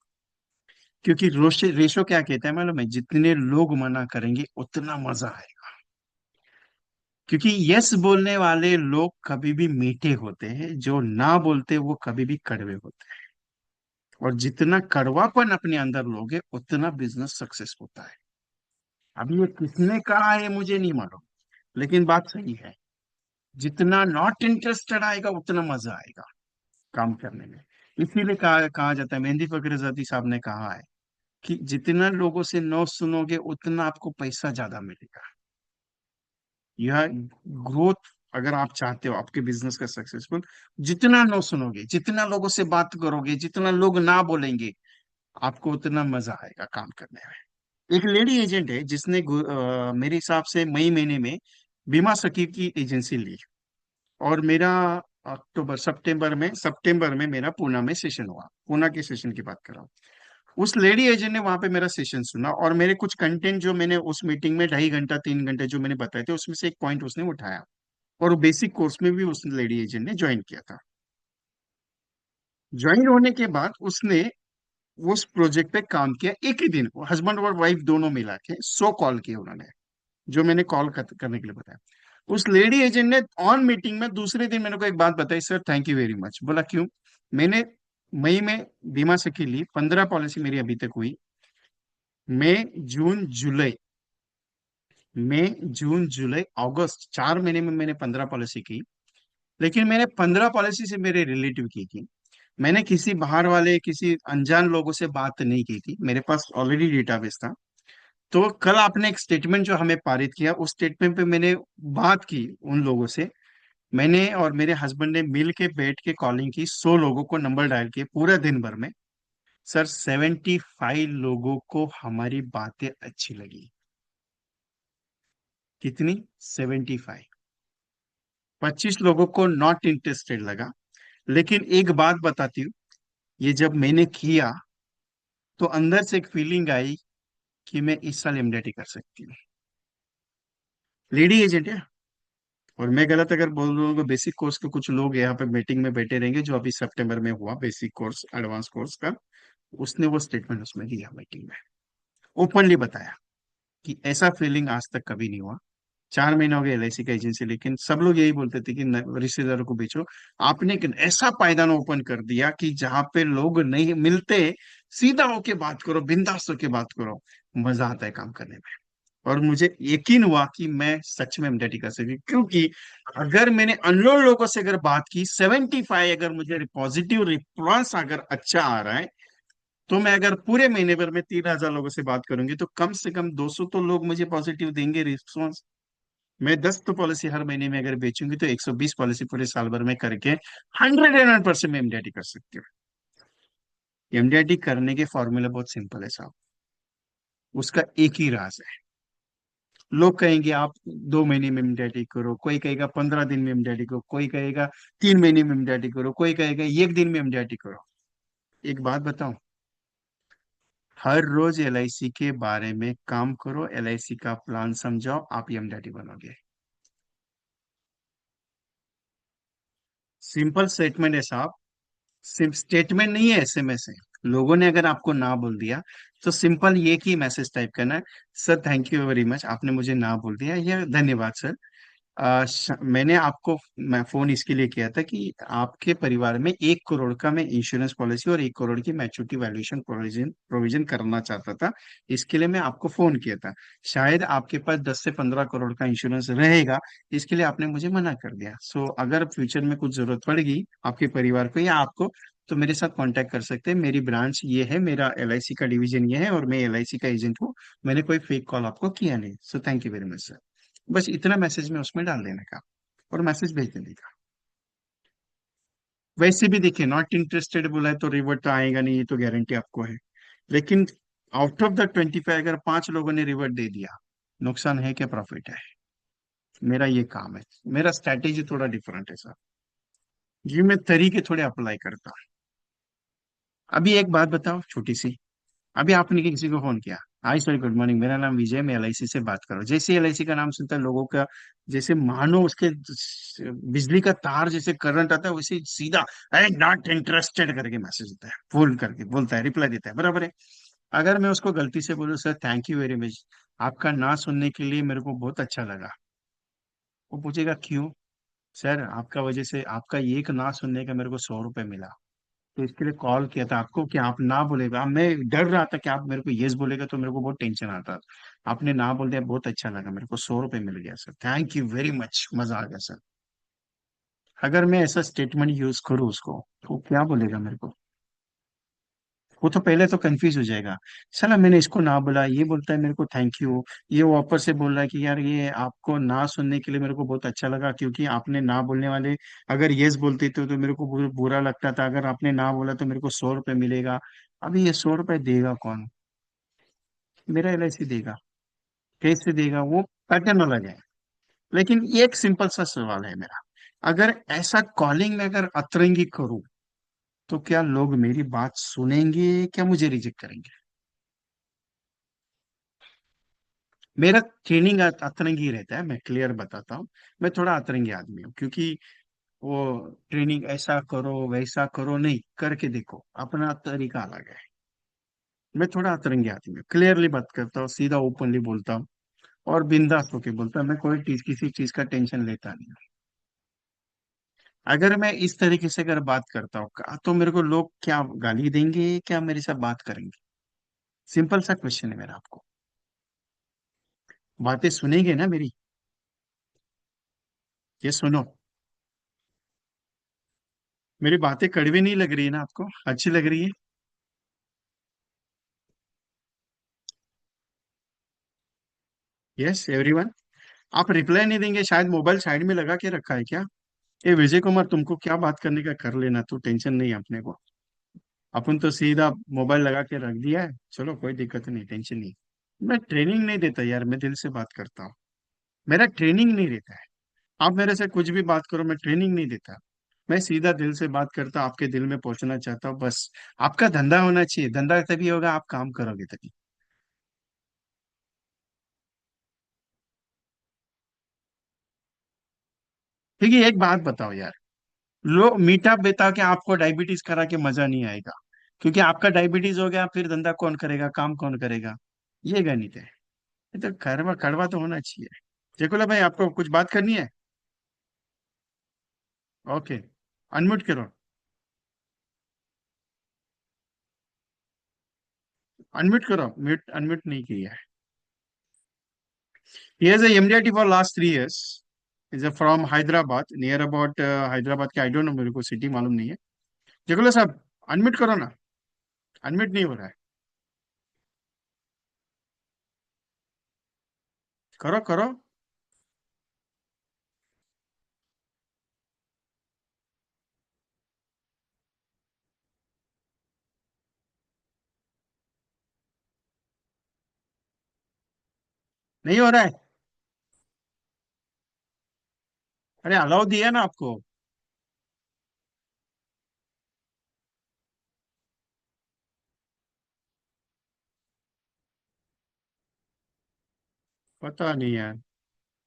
क्योंकि रोशे रेशो क्या कहता है मालूम है? जितने लोग मना करेंगे उतना मजा आएगा। क्योंकि यस बोलने वाले लोग कभी भी मीठे होते हैं, जो ना बोलते वो कभी भी कड़वे होते हैं। और जितना कड़वापन अपने अंदर लोगे, उतना बिजनेस सक्सेस होता है। अभी ये किसने कहा है मुझे नहीं मालूम, लेकिन बात सही है। जितना नॉट इंटरेस्टेड आएगा, उतना मजा आएगा काम करने में। इसीलिए कहा जाता है, मेहंदी फकरजादी साहब ने कहा है कि जितना लोगों से नो सुनोगे, उतना आपको पैसा ज्यादा मिलेगा। यह ग्रोथ, अगर आप चाहते हो आपके बिजनेस का सक्सेसफुल, जितना नो सुनोगे, जितना लोगों से बात करोगे, जितना लोग ना बोलेंगे, आपको उतना मजा आएगा काम करने में। एक लेडी एजेंट है जिसने मेरे हिसाब से मई महीने में बीमा सखी की एजेंसी ली। और मेरा सितंबर में मेरा पूना में सेशन हुआ। पूना के सेशन की बात कर रहा हूँ। उस लेडी एजेंट ने वहां पे मेरा सेशन सुना, और मेरे कुछ कंटेंट जो मैंने उस मीटिंग में 2.5 घंटा 3 घंटे जो मैंने बताए थे, उसमें से एक पॉइंट उसने उठाया। और बेसिक कोर्स में भी उस लेडी एजेंट ने ज्वाइन किया था। ज्वाइन होने के बाद उसने उस प्रोजेक्ट पे काम किया। एक ही दिन हस्बैंड और वाइफ दोनों मिला के 100 कॉल किए उन्होंने, जो मैंने कॉल करने के लिए बताया। उस लेडी एजेंट ने ऑन मीटिंग में दूसरे दिन मेरे को एक बात बताई, sir thank you very much. बोला क्यों? मैंने मई में बीमा से की ली, 15 पॉलिसी मेरी अभी तक हुई। मई, जून, जुलाई, मई, जून, जुलाई, अगस्त, 4 महीने में मैंने 15 पॉलिसी की। लेकिन मैंने 15 पॉलिसी से मेरे रिलेटिव की थी। मैंने किसी बाहर वाले, किसी अनजान लोगों से बात नहीं की थी, मेरे पास ऑलरेडी डेटाबेस था। तो कल आपने एक स्टेटमेंट जो हमें पारित किया, उस स्टेटमेंट पे मैंने बात की उन लोगों से, मैंने और मेरे हस्बैंड ने मिल के बैठ के कॉलिंग की, 100 लोगों को नंबर डायल किए पूरे दिन भर में। सर 75 लोगों को हमारी बातें अच्छी लगी। कितनी? 75। 25 लोगों को नॉट इंटरेस्टेड लगा। लेकिन एक बात बताती हूँ, ये जब मैंने किया तो अंदर से एक फीलिंग आई कि मैं इस साल एमडीटी कर सकती हूँ। लेडी एजेंट है। और मैं गलत अगर बोल रहा हूँ तो बेसिक कोर्स के कुछ लोग यहाँ पे मीटिंग में बैठे रहेंगे, जो अभी सितंबर में हुआ बेसिक कोर्स एडवांस कोर्स का। उसने वो स्टेटमेंट उसमें दिया मीटिंग में, ओपनली बताया कि ऐसा फीलिंग आज तक कभी नहीं हुआ। 4 महीने हो गए एलआईसी का एजेंसी, लेकिन सब लोग यही बोलते थे कि रिश्तेदारों को बेचो। आपने एक ऐसा पायदान ओपन कर दिया कि जहां पे लोग नहीं मिलते, सीधा होके बात करो, बिंदास होके बात करो, मजा आता है काम करने में। और मुझे यकीन हुआ कि मैं सच में एमडीटी कर सकती, क्योंकि अगर मैंने अननोन लोगों से अगर बात की 75, अगर मुझे पॉजिटिव रिस्पॉन्स अगर अच्छा आ रहा है, तो मैं अगर पूरे महीने भर में 3,000 लोगों से बात करूंगी तो कम से कम 200 तो लोग मुझे पॉजिटिव देंगे रिस्पॉन्स। मैं 10 तो पॉलिसी हर महीने में अगर बेचूंगी तो 120 पॉलिसी पूरे साल भर में करके 101% में एमडीआईटी कर सकती हूँ। एमडीआईटी करने के फॉर्मूला बहुत सिंपल है साहब। उसका एक ही राज है। लोग कहेंगे आप 2 महीने में एमडीआईटी करो, कोई कहेगा 15 दिन में एमडीआईटी करो, कोई कहेगा 3 महीने में एमडीआईटी करो, कोई कहेगा 1 दिन में एमडीआईटी करो। एक बात बताऊं, हर रोज एलआईसी के बारे में काम करो, एलआईसी का प्लान समझाओ, आप एमडीआईटी बनोगे। सिंपल स्टेटमेंट है साहब। सिर्फ स्टेटमेंट नहीं है, एसएमएस है। लोगों ने अगर आपको ना बोल दिया तो सिंपल ये की मैसेज टाइप करना है, sir thank you very much, आपने मुझे ना बोल दिया, या धन्यवाद सर। मैंने आपको मैं फोन इसके लिए किया था कि आपके परिवार में 1 करोड़ का मैं इंश्योरेंस पॉलिसी और 1 करोड़ की मैच्योरिटी वैल्यूएशन प्रोविजन प्रोविजन करना चाहता था। इसके लिए मैं आपको फोन किया था। शायद आपके पास 10 से 15 करोड़ का इंश्योरेंस रहेगा, इसके लिए आपने मुझे मना कर दिया। सो अगर फ्यूचर में कुछ जरूरत पड़ेगी आपके परिवार को या आपको, तो मेरे साथ कांटेक्ट कर सकते हैं। मेरी ब्रांच ये है, मेरा एलआईसी का डिवीजन ये है, और मैं एलआईसी का एजेंट हूँ। मैंने कोई फेक कॉल आपको किया नहीं। सो thank you very much sir. बस इतना मैसेज में उसमें डाल देने का और मैसेज भेज देने का। वैसे भी देखिए, नॉट इंटरेस्टेड बोला है तो रिवर्ट तो आएगा नहीं, ये तो गारंटी आपको है। लेकिन आउट ऑफ द 25 अगर 5 लोगों ने रिवर्ट दे दिया, नुकसान है क्या प्रॉफिट है? मेरा ये काम है। मेरा स्ट्रैटेजी थोड़ा डिफरेंट है सर। ये मैं तरीके थोड़े अप्लाई करता हूँ। अभी एक बात बताओ छोटी सी। अभी आपने किसी को फोन किया, हाय सर गुड मॉर्निंग, मेरा नाम विजय, मैं एलआईसी से बात कर रहा हूँ। जैसे एलआईसी का नाम सुनता है लोगों का, जैसे मानो उसके बिजली का तार जैसे करंट आता है, वैसे ही सीधा अरे नॉट इंटरेस्टेड करके मैसेज देता है, फोन करके बोलता है, रिप्लाई देता है, बराबर है। अगर मैं उसको गलती से बोलूँ sir thank you very much, आपका ना सुनने के लिए मेरे को बहुत अच्छा लगा, वो पूछेगा क्यों? सर आपका वजह से, आपका एक ना सुनने का मेरे को 100 रुपए मिला, तो इसके लिए कॉल किया था आपको कि आप ना बोलेगा। मैं डर रहा था कि आप मेरे को यस बोलेगा तो मेरे को बहुत टेंशन आता। आपने ना बोल दिया, बहुत अच्छा लगा, मेरे को 100 रुपये मिल गया sir, thank you very much, मजा आ गया सर। अगर मैं ऐसा स्टेटमेंट यूज करूँ उसको, तो वो क्या बोलेगा मेरे को? वो तो पहले तो कंफ्यूज हो जाएगा, साला मैंने इसको ना बोला, ये बोलता है मेरे को थैंक यू। ये वापस से बोल रहा है कि यार ये आपको ना सुनने के लिए मेरे को बहुत अच्छा लगा, क्योंकि आपने ना बोलने वाले अगर यस बोलते तो मेरे को बुरा लगता था, अगर आपने ना बोला तो मेरे को 100 रुपये मिलेगा। अभी ये 100 रुपये देगा कौन? मेरा एलआईसी देगा। कैसे देगा? वो पैटर्न अलग है। लेकिन ये एक सिंपल सा सवाल है मेरा, अगर ऐसा कॉलिंग में अगर अतरंगी करूं तो क्या लोग मेरी बात सुनेंगे, क्या मुझे रिजेक्ट करेंगे? मेरा ट्रेनिंग अतरंगी रहता है, मैं क्लियर बताता हूँ। मैं थोड़ा अतरंगी आदमी हूँ, क्योंकि वो ट्रेनिंग ऐसा करो वैसा करो नहीं, करके देखो, अपना तरीका अलग है। मैं थोड़ा अतरंगी आदमी हूँ, क्लियरली बात करता हूँ, सीधा ओपनली बोलता हूँ और बिंदास होके बोलता हूँ। मैं कोई चीज किसी चीज का टेंशन लेता नहीं हूँ। अगर मैं इस तरीके से अगर बात करता हूँ तो मेरे को लोग क्या गाली देंगे, क्या मेरे साथ बात करेंगे? सिंपल सा क्वेश्चन है मेरा आपको। बातें सुनेंगे ना मेरी? ये सुनो, मेरी बातें कड़वी नहीं लग रही है ना आपको, अच्छी लग रही है? Yes everyone. आप रिप्लाई नहीं देंगे, शायद मोबाइल साइड में लगा के रखा है क्या? ये विजय कुमार, तुमको क्या बात करने का कर लेना, तू टेंशन नहीं है अपने को। अपन तो सीधा मोबाइल लगा के रख दिया है, चलो कोई दिक्कत नहीं, टेंशन नहीं। मैं ट्रेनिंग नहीं देता यार, मैं दिल से बात करता हूँ। मेरा ट्रेनिंग नहीं रहता है। आप मेरे से कुछ भी बात करो, मैं ट्रेनिंग नहीं देता। मैं सीधा दिल से बात करता, आपके दिल में पहुंचना चाहता हूँ बस। आपका धंधा होना चाहिए, धंधा तभी होगा आप काम करोगे तभी। ठीक है, एक बात बताओ यार, लो मीठा बता के आपको डायबिटीज करा के मजा नहीं आएगा। क्योंकि आपका डायबिटीज हो गया, फिर धंधा कौन करेगा, काम कौन करेगा। ये गणित है। ये तो कड़वा कड़वा तो होना चाहिए। जेकुला भाई, आपको कुछ बात करनी है? ओके, अनम्यूट करो। अनम्यूट करो, म्यूट अनम्यूट नहीं किया है। He has a MDRT for last 3 years. Is a from Hyderabad, near about Hyderabad के, आई डोंट नो, मेरे को सिटी मालूम नहीं है। जगुला साहब, अनम्यूट करो ना। अनम्यूट नहीं हो रहा है। करो करो। नहीं हो रहा है। अरे अलाउ दिया ना आपको। पता नहीं यार।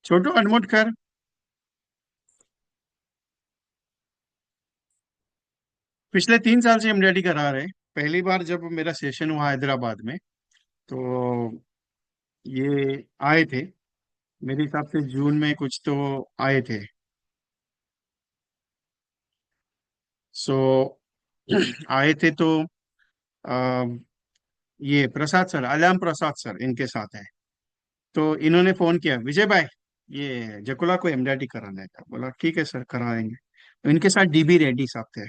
छोटू, अनम्यूट कर। पिछले 3 साल से एमडीआरटी करा रहे। पहली बार जब मेरा सेशन हुआ हैदराबाद में, तो ये आए थे, मेरे हिसाब से जून में कुछ तो आए थे। सो आए थे तो आ, ये प्रसाद सर, अल्याम प्रसाद सर इनके साथ है। तो इन्होंने फोन किया, विजय भाई ये जकुला को एमडीआरटी कराना है क्या? बोला ठीक है सर, कराएंगे। तो इनके साथ डीबी रेड्डी साहब थे,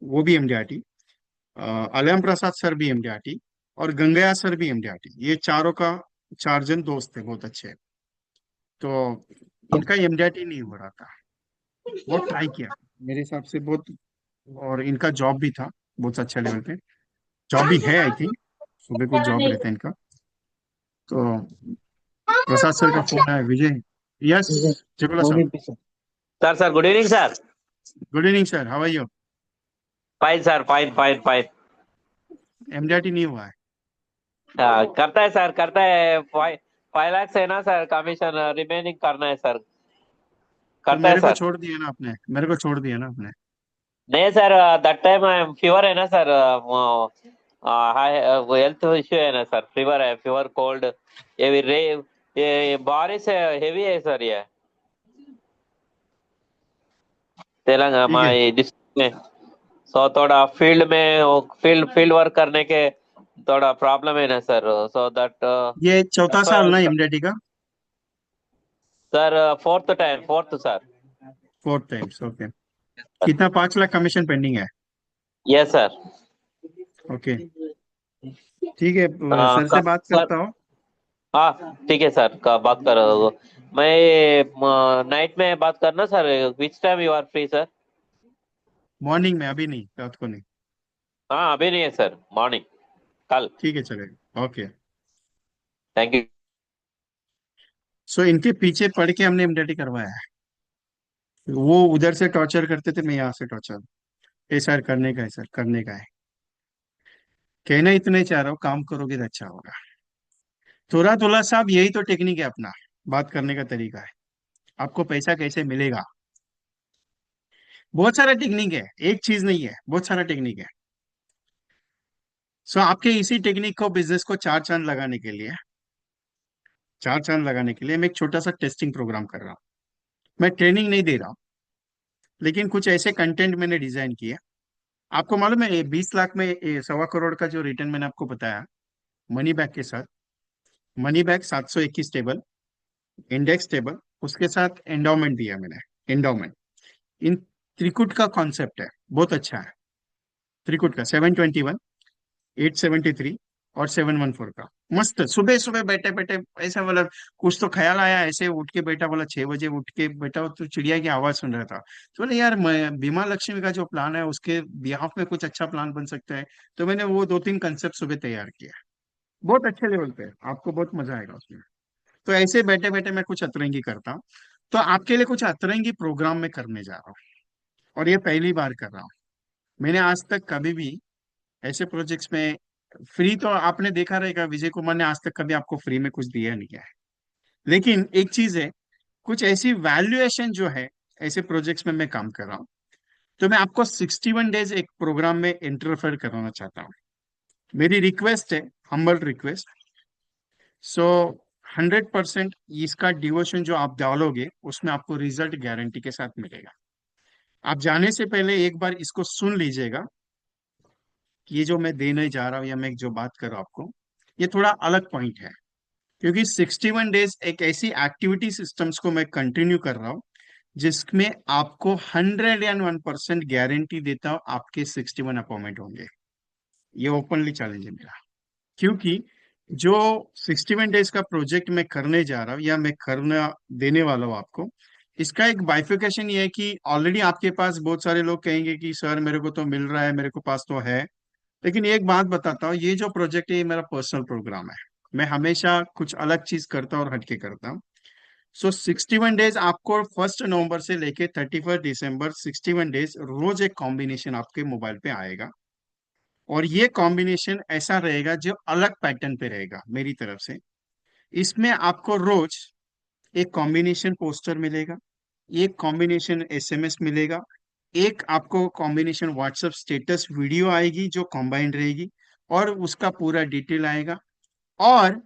वो भी एमडीआरटी। अल्याम प्रसाद सर भी एमडीआरटी, और गंगया सर भी एमडीआरटी। ये चारों का 4 जन दोस्त थे, बहुत अच्छे। तो इनका एमडीआरटी नहीं हो रहा था। बहुत ट्राई किया मेरे हिसाब से, बहुत। और इनका जॉब भी था बहुत अच्छा लेवल पे। जॉब भी है आई थिंक, सुबह को जॉब रहता है इनका। तो प्रसाद सर का फोन आया, विजय। यस, जकुला साहब। Sir sir good evening sir. Good evening sir, how are you? Fine sir, fine fine fine. MDRT नहीं हुआ है। करता है सर, करता है. 5 5 lakhs है ना सर, कमीशन रिमेनिंग करना है सर. तो करता है मेरे को सर. छोड़ दिया ना आपने, मेरे को छोड़ दिया ना आपने। नहीं सर, दैट टाइम फीवर है ना सर. हाई वो हेल्थ इश्यू है ना सर. फीवर है, फीवर कोल्ड. ये रे ये बारिश है, हेवी है सर ये. तेलंगाना ठीक है। डिस्ट्रिक्ट में. सो थोड़ा फील्ड में, फील्ड फील्ड वर्क करने के थोड़ा प्रॉब्लम है ना सर. सो दैट ये चौथा साल ना एमडीआरटी का? Sir fourth time, fourth sir. 4 times, okay. कितना, 5 लाख कमीशन पेंडिंग है? Yes sir. ओके, ठीक है। सर से कब बात सर? करता हूँ। हाँ ठीक है सर, का बात करो. मैं नाइट में बात करना sir. Which time you are free sir? Morning में, अभी नहीं, रात को नहीं। हाँ अभी नहीं है सर, मॉर्निंग, कल. ठीक है, चलेगा, ओके। Thank you. सो इनके पीछे पड़ के हमने एमडीआरटी करवाया है। वो उधर से टॉर्चर करते थे, मैं यहाँ से टॉर्चर। ये सर करने का है, सर करने का है। कहना इतना ही चाह रहा हूँ, काम करोगे तो अच्छा होगा। थोड़ा थोड़ा साहब, यही तो टेक्निक है अपना, बात करने का तरीका है। आपको पैसा कैसे मिलेगा, बहुत सारा टेक्निक है, एक चीज नहीं है, बहुत सारा टेक्निक है। सो आपके इसी टेक्निक को, बिजनेस को चार चांद लगाने के लिए, चार चांद लगाने के लिए मैं एक छोटा सा टेस्टिंग प्रोग्राम कर रहा हूँ। मैं ट्रेनिंग नहीं दे रहा हूँ, लेकिन कुछ ऐसे कंटेंट मैंने डिजाइन किए। आपको मालूम है, ये 20 लाख में, ये 1.25 करोड़ का जो रिटर्न मैंने आपको बताया, मनी बैक के साथ। Money back 721 table, index table, उसके साथ एंडोमेंट दिया मैंने। एंडोमेंट, इन त्रिकुट का कॉन्सेप्ट है, बहुत अच्छा है। त्रिकुट का 721, 873, और 714 का। मस्त सुबह सुबह बैठे बैठे ऐसा मतलब कुछ तो ख्याल आया, ऐसे उठ के बैठा, बोला 6 बजे उठ के बैठा तो चिड़िया की आवाज सुन रहा था। तो बोले यार, मैं बीमा लक्ष्मी का जो प्लान है उसके बिहाफ में कुछ अच्छा प्लान बन सकता है। तो मैंने वो 2-3 कंसेप्ट सुबह तैयार किया। बहुत अच्छे लेवल पे है, आपको बहुत मजा आएगा उसमें। तो ऐसे बैठे बैठे मैं कुछ अतरंगी करता हूँ। तो आपके लिए कुछ अतरंगी प्रोग्राम में करने जा रहा हूँ, और ये पहली बार कर रहा हूँ। मैंने आज तक कभी भी ऐसे प्रोजेक्ट्स में फ्री, तो आपने देखा रहेगा विजय कुमार ने आज तक कभी आपको फ्री में कुछ दिया नहीं है। लेकिन एक चीज है, कुछ ऐसी वैल्यूएशन जो है, ऐसे प्रोजेक्ट्स में मैं काम कर रहा हूँ। तो मैं आपको 61 डेज एक प्रोग्राम में इंटरफेयर कराना चाहता हूँ। मेरी रिक्वेस्ट है, हम्बल रिक्वेस्ट। सो 100% इसका डिवोशन जो आप डालोगे उसमें आपको रिजल्ट गारंटी के साथ मिलेगा। आप जाने से पहले एक बार इसको सुन लीजिएगा कि ये जो मैं देने जा रहा हूँ या मैं जो बात कर रहा हूँ आपको, ये थोड़ा अलग पॉइंट है। क्योंकि 61 डेज एक ऐसी एक्टिविटी सिस्टम्स को मैं कंटिन्यू कर रहा हूँ जिसमें आपको 101% गारंटी देता हूँ आपके 61 अपॉइंटमेंट होंगे। ये ओपनली चैलेंज है मेरा। क्योंकि जो 61 डेज का प्रोजेक्ट मैं करने जा रहा हूँ या मैं करना देने वाला हूँ आपको, इसका एक बाइफिकेशन ये है कि ऑलरेडी आपके पास बहुत सारे लोग कहेंगे कि सर मेरे को तो मिल रहा है, मेरे को पास तो है। लेकिन एक बात बताता हूँ, ये जो प्रोजेक्ट है ये मेरा पर्सनल प्रोग्राम है। मैं हमेशा कुछ अलग चीज करता हूँ और हटके करता हूँ। सो 61 डेज आपको 1 नवंबर से लेके 31 दिसंबर 61 डेज रोज एक कॉम्बिनेशन आपके मोबाइल पे आएगा। और ये कॉम्बिनेशन ऐसा रहेगा जो अलग पैटर्न पे रहेगा मेरी तरफ से। इसमें आपको रोज एक कॉम्बिनेशन पोस्टर मिलेगा, एक कॉम्बिनेशन एसएमएस मिलेगा, एक आपको कॉम्बिनेशन व्हाट्सएप स्टेटस वीडियो आएगी जो कॉम्बाइंड रहेगी, और उसका पूरा डिटेल आएगा। और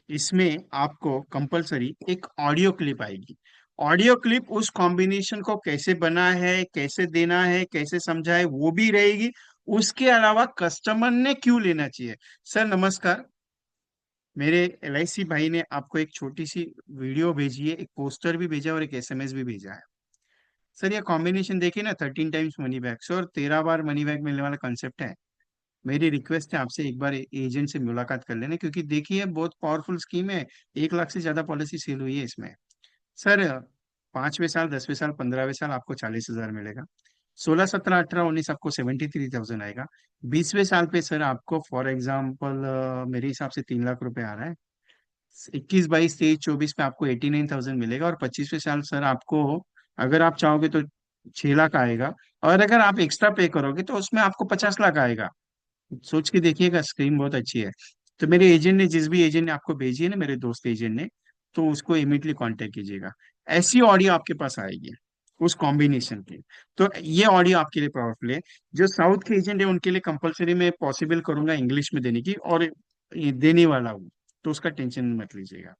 इसमें आपको कंपलसरी एक ऑडियो क्लिप आएगी। ऑडियो क्लिप उस कॉम्बिनेशन को कैसे बना है, कैसे देना है, कैसे समझा है, वो भी रहेगी। उसके अलावा कस्टमर ने क्यों लेना चाहिए। सर नमस्कार, मेरे एलआईसी भाई ने आपको एक छोटी सी वीडियो भेजी है, एक पोस्टर भी भेजा है और एक एसएमएस भी भेजा है। सर ये कॉम्बिनेशन देखिए ना, 13 टाइम्स मनी बैक सर, 13 बार मनी बैक मिलने वाला कंसेप्ट है। मेरी रिक्वेस्ट है आपसे एक बार एजेंट से मुलाकात कर लेना, क्योंकि देखिए बहुत पावरफुल स्कीम है। 1 लाख से ज्यादा पॉलिसी सेल हुई है इसमें। सर 5वें साल, 10वें साल, 15वें साल आपको 40,000 मिलेगा। 16, 17, 18, 19 आपको 73,000 आएगा। 20वें साल पे सर आपको फॉर एग्जाम्पल मेरे हिसाब से 3 लाख रुपए आ रहा है। 21, 22, 23, 24 पे आपको 89,000 मिलेगा। और 25वें साल सर आपको, अगर आप चाहोगे तो 6 लाख आएगा। और अगर आप एक्स्ट्रा पे करोगे तो उसमें आपको 50 लाख आएगा। सोच के देखिएगा, स्क्रीन बहुत अच्छी है। तो मेरे एजेंट ने, जिस भी एजेंट ने आपको भेजी है ना, मेरे दोस्त एजेंट ने, तो उसको इमीडिएटली कांटेक्ट कीजिएगा। ऐसी ऑडियो आपके पास आएगी उस कॉम्बिनेशन की। तो ये ऑडियो आपके लिए पावरफुल है। जो साउथ के एजेंट है उनके लिए कंपलसरी मैं पॉसिबल करूंगा इंग्लिश में देने की, और ये देने वाला हूँ। तो उसका टेंशन मत लीजिएगा।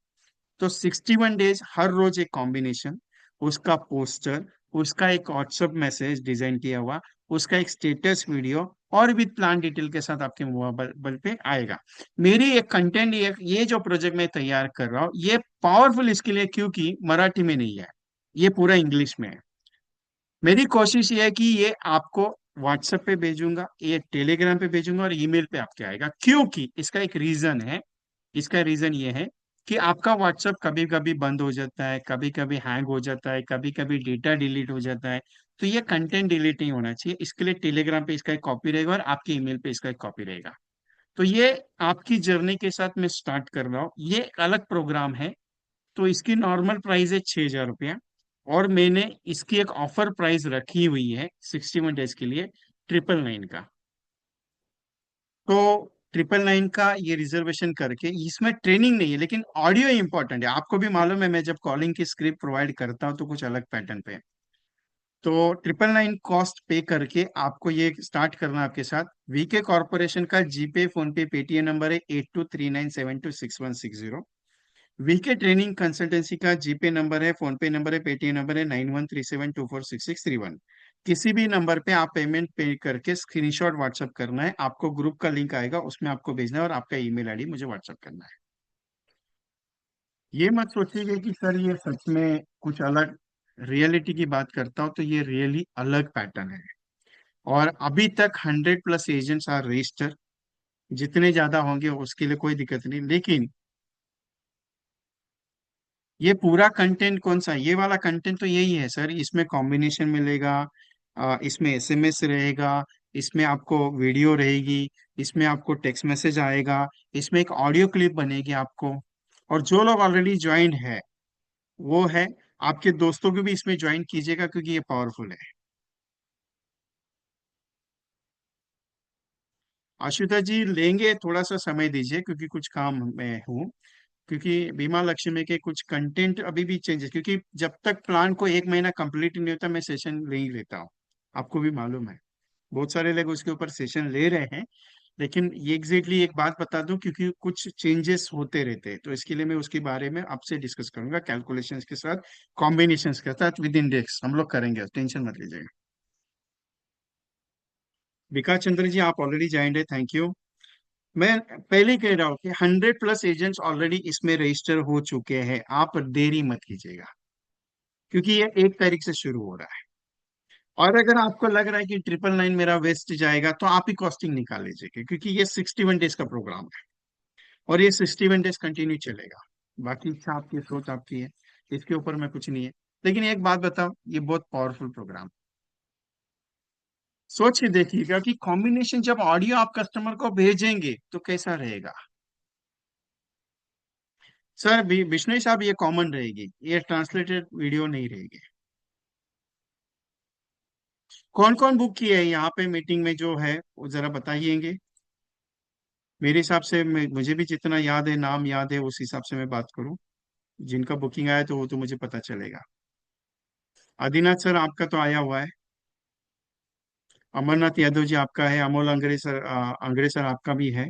तो 61 डेज हर रोज एक कॉम्बिनेशन, उसका पोस्टर, उसका एक व्हाट्सएप मैसेज डिजाइन किया हुआ, उसका एक स्टेटस वीडियो, और विद प्लान डिटेल के साथ आपके मोबाइल पे आएगा। मेरी एक कंटेंट, ये जो प्रोजेक्ट मैं तैयार कर रहा हूँ ये पावरफुल इसके लिए क्योंकि मराठी में नहीं है, ये पूरा इंग्लिश में है। मेरी कोशिश ये है कि ये आपको व्हाट्सएप पे भेजूंगा, ये टेलीग्राम पे भेजूंगा, और ईमेल पे आपके आएगा। क्योंकि इसका एक रीजन है। इसका रीजन ये है कि आपका व्हाट्सएप कभी कभी बंद हो जाता है, कभी कभी हैंग हो जाता है, कभी कभी डेटा डिलीट हो जाता है। तो ये कंटेंट डिलीट नहीं होना चाहिए, इसके लिए टेलीग्राम पे इसका एक कॉपी रहेगा और आपके ईमेल पे इसका एक कॉपी रहेगा। तो ये आपकी जर्नी के साथ मैं स्टार्ट कर रहा हूँ, ये एक अलग प्रोग्राम है। तो इसकी नॉर्मल प्राइस है 6,000 रुपया। और मैंने इसकी एक ऑफर प्राइस रखी हुई है 61 डेज के लिए, 999 का। तो 999 का ये रिजर्वेशन करके, इसमें ट्रेनिंग नहीं है लेकिन ऑडियो इंपॉर्टेंट है। आपको भी मालूम है मैं जब कॉलिंग की स्क्रिप्ट प्रोवाइड करता हूँ तो कुछ अलग पैटर्न पे है। तो 999 कॉस्ट पे करके आपको ये स्टार्ट करना है आपके साथ। वीके कॉर्पोरेशन का जीपे, फोन पे, पेटीएम नंबर है 8239726160। वीके ट्रेनिंग कंसल्टेंसी का जीपे नंबर है, फोन पे नंबर है, पेटीएम नंबर है 9137246631। किसी भी नंबर पे आप पेमेंट पे करके स्क्रीनशॉट व्हाट्सएप करना है, आपको ग्रुप का लिंक आएगा उसमें आपको भेजना है, और आपका ईमेल आईडी मुझे व्हाट्सएप करना है। ये मत सोचिएगा कि सर ये सच में कुछ अलग, रियलिटी की बात करता हूँ तो ये रियली अलग पैटर्न है। और अभी तक 100+ एजेंट्स आर रजिस्टर, जितने ज्यादा होंगे उसके लिए कोई दिक्कत नहीं, लेकिन ये पूरा कंटेंट कौन सा है? ये वाला कंटेंट तो यही है सर, इसमें कॉम्बिनेशन मिलेगा, इसमें एसएमएस रहेगा, इसमें आपको वीडियो रहेगी, इसमें आपको टेक्स्ट मैसेज आएगा, इसमें एक ऑडियो क्लिप बनेगी आपको। और जो लोग ऑलरेडी ज्वाइन है वो है, आपके दोस्तों को भी इसमें ज्वाइन कीजिएगा क्योंकि ये पावरफुल है। आशुतोष जी लेंगे, थोड़ा सा समय दीजिए क्योंकि कुछ काम में हूँ, क्योंकि बीमा लक्ष्मी के कुछ कंटेंट अभी भी चेंजेस, क्योंकि जब तक प्लान को एक महीना कंप्लीट नहीं होता मैं सेशन नहीं लेता हूँ, आपको भी मालूम है। बहुत सारे लोग उसके ऊपर सेशन ले रहे हैं, लेकिन ये एग्जैक्टली एक बात बता दूं, क्योंकि कुछ चेंजेस होते रहते हैं तो इसके लिए मैं उसके बारे में आपसे डिस्कस करूंगा, कैलकुलेशंस के साथ, कॉम्बिनेशंस के साथ, विद इंडेक्स हम लोग करेंगे, टेंशन मत लीजिएगा। विकास चंद्र जी आप ऑलरेडी ज्वाइंट है, थैंक यू। मैं पहले ही कह रहा हूँ कि 100+ एजेंट्स ऑलरेडी इसमें रजिस्टर हो चुके हैं, आप देरी मत कीजिएगा क्योंकि ये 1 तारीख से शुरू हो रहा है। और अगर आपको लग रहा है कि 999 मेरा वेस्ट जाएगा तो आप ही कॉस्टिंग निकाल लीजिए, क्योंकि ये 61 डेज का प्रोग्राम है और ये 61 डेज कंटिन्यू चलेगा। बाकी इच्छा आपकी, सोच आपकी है, इसके ऊपर मैं कुछ नहीं है। लेकिन एक बात बताओ, ये बहुत पावरफुल प्रोग्राम, सोच के देखिएगा कि कॉम्बिनेशन जब ऑडियो आप कस्टमर को भेजेंगे तो कैसा रहेगा। सर विष्णु साहब ये कॉमन रहेगी, ये ट्रांसलेटेड वीडियो नहीं रहेगी। कौन कौन बुक किए है यहाँ पे मीटिंग में जो है वो जरा बताइएगा। मेरे हिसाब से मुझे भी जितना याद है, नाम याद है, उस हिसाब से मैं बात करूं। जिनका बुकिंग आया तो वो तो मुझे पता चलेगा। आदिनाथ सर आपका तो आया हुआ है, अमरनाथ यादव जी आपका है, अमोल अंग्रेज सर आपका भी है,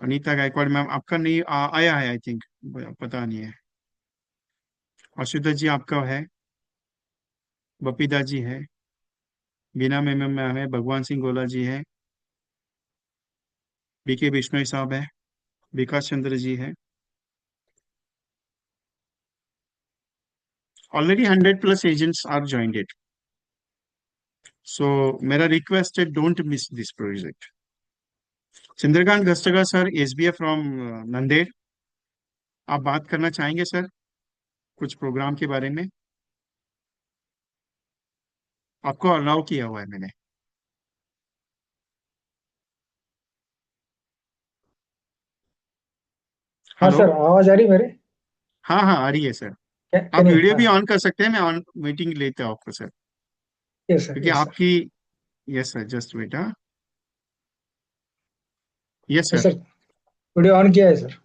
अनीता गायकवाड़ मैम आपका नहीं आया है आई थिंक, पता नहीं है। आशुतोष जी आपका है, बपीदा जी है, बीना मैम है, भगवान सिंह गोला जी है, बीके बिश्नोई साहब है, विकास चंद्र जी है। Already 100+ agents are jointed. So मेरा रिक्वेस्ट है, don't miss this project. Chandrakant Gastaga sir, SBF from Nanded, आप बात करना चाहेंगे सर कुछ प्रोग्राम के बारे में? आपको अलाउ किया हुआ है मैंने। हाँ हेलो। सर, आवाज आ रही मेरे? हाँ हाँ आ रही है सर। क्या आप नहीं? वीडियो भी हाँ। ऑन कर सकते हैं, मैं ऑन मीटिंग लेता हूँ आपको सर, यस सर, क्योंकि यस सर। आपकी। Yes sir, just wait. हाँ, yes yes sir. Sir, video on किया है सर।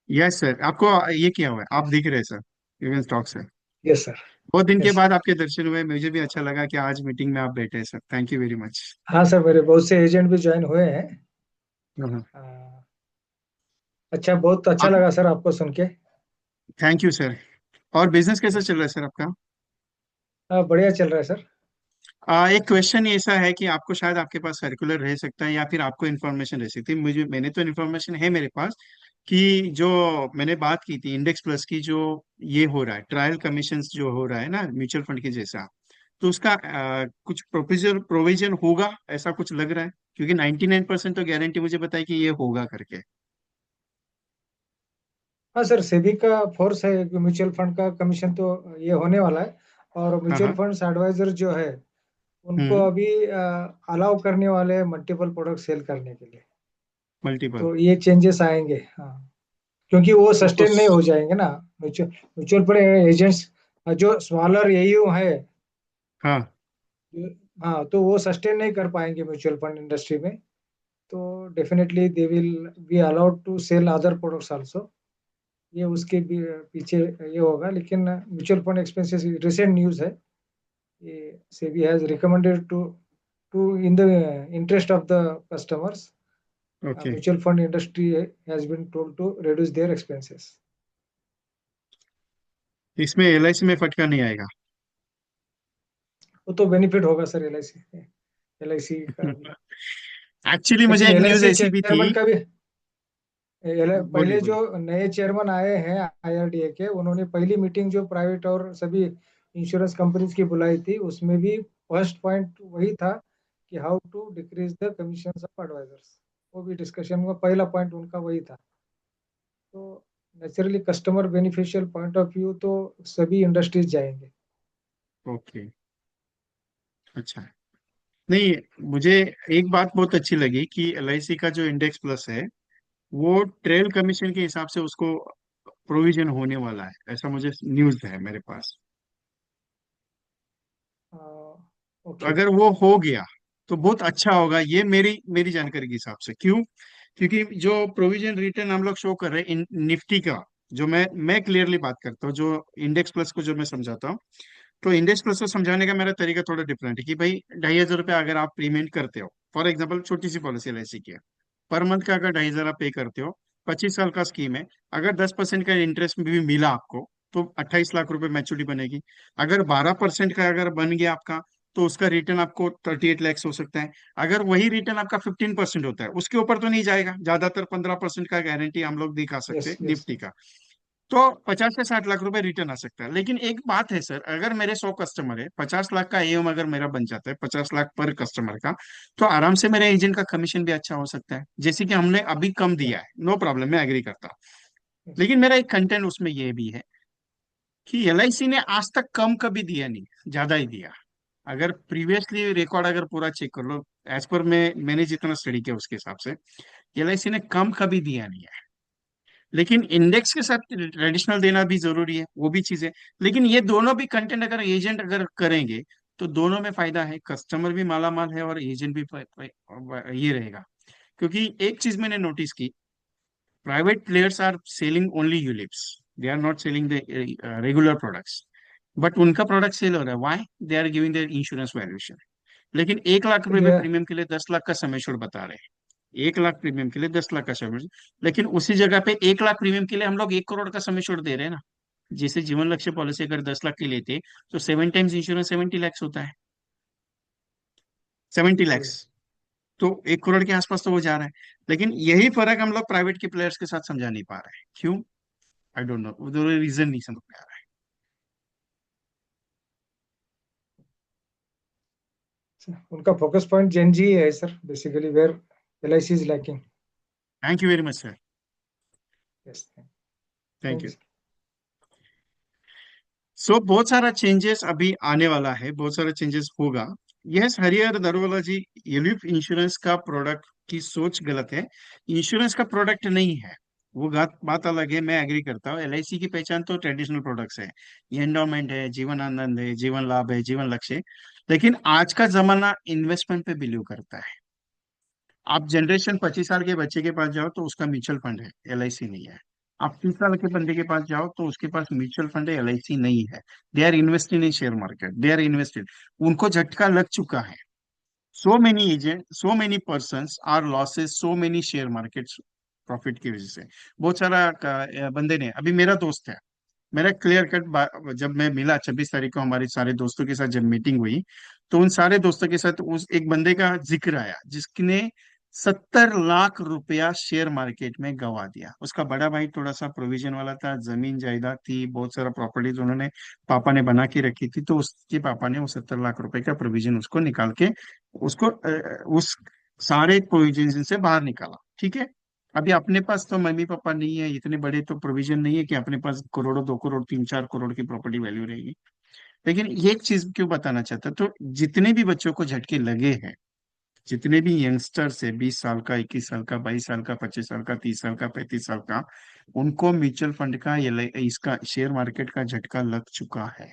यस सर, आपको ये किया हुआ है, आप दिख रहे हैं sir, even stock sir. Yes sir. बहुत दिन के यस बाद सर। आपके दर्शन हुए, मुझे भी अच्छा लगा कि आज मीटिंग में आप बैठे हैं sir, thank you very much. हाँ सर, मेरे बहुत से एजेंट भी ज्वाइन हुए हैं। हाँ। आ, अच्छा, बहुत अच्छा आप, लगा सर आपको सुन के। Thank you sir. और बिजनेस कैसा यस चल रहा है सर आपका? सर, बढ़िया चल रहा है सर। एक क्वेश्चन ऐसा है कि आपको शायद आपके पास सर्कुलर रह सकता है या फिर आपको इन्फॉर्मेशन रह सकती है, मुझे मैंने तो इन्फॉर्मेशन है मेरे पास कि जो मैंने बात की थी इंडेक्स प्लस की, जो ये हो रहा है ट्रायल कमीशन जो हो रहा है ना म्यूचुअल फंड के जैसा, तो उसका कुछ प्रोविजन प्रोविजन होगा ऐसा कुछ लग रहा है, क्योंकि 99% तो गारंटी मुझे बताई कि ये होगा करके। हाँ सर, सेबी का फोर्स है कि म्यूचुअल फंड का कमीशन तो ये होने वाला है। और हाँ म्यूचुअल हाँ। फंड्स एडवाइजर जो है उनको हम्म। अभी अलाउ करने वाले हैं मल्टीपल प्रोडक्ट सेल करने के लिए। मल्टीपल। तो ये चेंजेस आएंगे, हाँ। क्योंकि वो वो तो सस्टेन नहीं हो जाएंगे ना। म्यूचुअल म्यूचुअल फंड एजेंट्स जो स्मॉलर एयू है, हाँ। हाँ, तो वो सस्टेन नहीं कर पाएंगे म्यूचुअल फंड इंडस्ट्री में। तो definitely they will be allowed to sell other products also. ये उसके भी पीछे ये होगा, लेकिन mutual fund expenses recent news है। ये SEBI has recommended to in the interest of the customers, okay. Mutual fund industry has been told to reduce their expenses. इसमें एलआईसी में फटका नहीं आएगा? वो तो बेनिफिट होगा सर एलआईसी का भी। एक्चुअली मुझे लेकिन एक न्यूज एलआईसी ऐसी भी थी। चेयरमैन का भी बोलिए पहले जो बोलिए। नए चेयरमैन आए हैं आईआरडीए के, उन्होंने पहली मीटिंग जो प्राइवेट और सभी इंश्योरेंस कंपनीज की बुलाई थी, उसमें भी फर्स्ट पॉइंट वही था कि how to decrease the commission of advisers. वो भी डिस्कशन में पहला पॉइंट उनका वही था। तो naturally customer beneficial point of view तो सभी इंडस्ट्रीज जाएंगे। ओके, अच्छा। नहीं, मुझे एक बात बहुत अच्छी लगी कि एलआईसी का जो इंडेक्स प्लस है वो ट्रेल कमीशन के हिसाब से उसको प्रोविजन होने वाला है, ऐसा मुझे न्यूज़ है मेरे पास। तो ओके। अगर वो हो गया तो बहुत अच्छा होगा, ये मेरी मेरी जानकारी के हिसाब से। क्यों? क्योंकि जो प्रोविजन रिटर्न हम लोग शो कर रहे हैं निफ्टी का, जो मैं क्लियरली बात करता हूँ, जो इंडेक्स प्लस को जो मैं समझाता हूँ, तो इंडेक्स प्लस को समझाने का मेरा तरीका थोड़ा डिफरेंट है कि भाई 2,500 रुपया अगर आप पेमेंट करते हो, फॉर एग्जाम्पल छोटी सी पॉलिसी एलआईसी की है, पर मंथ का अगर 2,500 आप पे करते हो, 25 साल का स्कीम है, अगर 10% का इंटरेस्ट भी मिला आपको तो 28 लाख रुपए मैच्योरिटी बनेगी। अगर 12% का अगर बन गया आपका, तो उसका रिटर्न आपको 38 लैक्स हो सकता है। अगर वही रिटर्न आपका 15% होता है, उसके ऊपर तो नहीं जाएगा, ज्यादातर 15% का गारंटी हम लोग दिखा सकते यस हैं यस। निफ्टी का। तो 50 से 60 लाख रुपए रिटर्न आ सकता है। लेकिन एक बात है सर, अगर मेरे 100 कस्टमर है, 50 लाख का एम अगर मेरा बन जाता है, 50 लाख पर कस्टमर का, तो आराम से मेरे एजेंट का कमीशन भी अच्छा हो सकता है, जैसे कि हमने अभी कम या दिया है, नो प्रॉब्लम, मैं एग्री करता हूँ। यस। लेकिन मेरा एक कंटेंट उसमें ये भी है कि एलआईसी ने आज तक कम कभी दिया नहीं, ज्यादा ही दिया। अगर प्रीवियसली रिकॉर्ड अगर पूरा चेक कर लो, एज पर मैंने जितना स्टडी किया उसके हिसाब से, एलआईसी ने कम कभी दिया नहीं है। लेकिन इंडेक्स के साथ ट्रेडिशनल देना भी जरूरी है, वो भी चीज है। लेकिन ये दोनों भी कंटेंट अगर एजेंट अगर करेंगे तो दोनों में फायदा है, कस्टमर भी मालामाल है और एजेंट भी ये रहेगा। क्योंकि एक चीज मैंने नोटिस की, private players are selling only ULIPs, they are not selling the regular products. But उनका प्रोडक्ट सेल हो रहा है, why? They are giving the insurance valuation. लेकिन 1 लाख रुपए दे में प्रीमियम के लिए 10 लाख का समय बता रहे हैं, 1 लाख प्रीमियम के लिए 10 लाख का समय। लेकिन उसी जगह पे 1 लाख प्रीमियम के लिए हम लोग 1 करोड़ का समय दे रहे हैं ना। जैसे जीवन लक्ष्य पॉलिसी अगर 10 लाख की लेते तो 7 टाइम्स इंश्योरेंस 70 लैक्स होता है, 70 लैक्स। तो 1 करोड़ के आसपास तो वो जा रहा है। लेकिन यही फर्क हम लोग प्राइवेट के प्लेयर्स के साथ समझा नहीं पा रहे हैं, क्यों? आई डोंट नो, वो रीजन नहीं समझ में आ रहा है। उनका फोकस पॉइंट जेन जी है sir, basically where LIC is lacking. Thank you very much sir. Yes. Thank thank you. You. So बहुत सारा चेंजेस अभी आने वाला है, बहुत सारा चेंजेस होगा। यस, हरिहर नरवाला जी, यूलिप इंश्योरेंस का प्रोडक्ट की सोच गलत है। इंश्योरेंस का प्रोडक्ट नहीं है, वो बात अलग है, मैं एग्री करता हूँ। एलआईसी की पहचान तो ट्रेडिशनल प्रोडक्ट्स है, ये एंडोमेंट है, जीवन आनंद है, जीवन लाभ है, जीवन लक्ष्य है। लेकिन आज का जमाना इन्वेस्टमेंट पे बिलीव करता है। आप जनरेशन 25 साल के बच्चे के पास जाओ तो उसका म्यूचुअल फंड है, एलआईसी नहीं है। आप 30 साल के बंदे के पास जाओ तो उसके पास म्यूचुअल फंड है, एलआईसी नहीं है। They are invested in share market, they are invested. उनको झटका लग चुका है। So many agent, so many person are losses, so many share market profit की वजह से। बहुत सारा बंदे ने, अभी मेरा दोस्त है, मेरा क्लियर कट, जब मैं मिला 26 तारीख को हमारे सारे दोस्तों के साथ जब मीटिंग हुई, तो उन सारे दोस्तों के साथ उस एक बंदे का जिक्र आया जिसने 70 लाख रुपया शेयर मार्केट में गंवा दिया। उसका बड़ा भाई थोड़ा सा प्रोविजन वाला था, जमीन जायदाद थी, बहुत सारा प्रॉपर्टीज उन्होंने, पापा ने बना के रखी थी, तो उसके पापा ने वो 70 लाख रुपए का प्रोविजन उसको निकाल के उसको उस सारे प्रोविजन से बाहर निकाला। ठीक है। अभी अपने पास तो मम्मी पापा नहीं है, इतने बड़े तो प्रोविजन नहीं है कि अपने पास करोड़ों, 2 करोड़, 3-4 करोड़ की प्रॉपर्टी वैल्यू रहेगी। लेकिन ये एक चीज क्यों बताना चाहता, तो जितने भी बच्चों को झटके लगे हैं, जितने भी यंगस्टर्स है, 20 साल का, 21 साल का, 22 साल का, 25 साल का, 30 साल का, 35 साल का, उनको म्यूचुअल फंड का ये इसका शेयर मार्केट का झटका लग चुका है।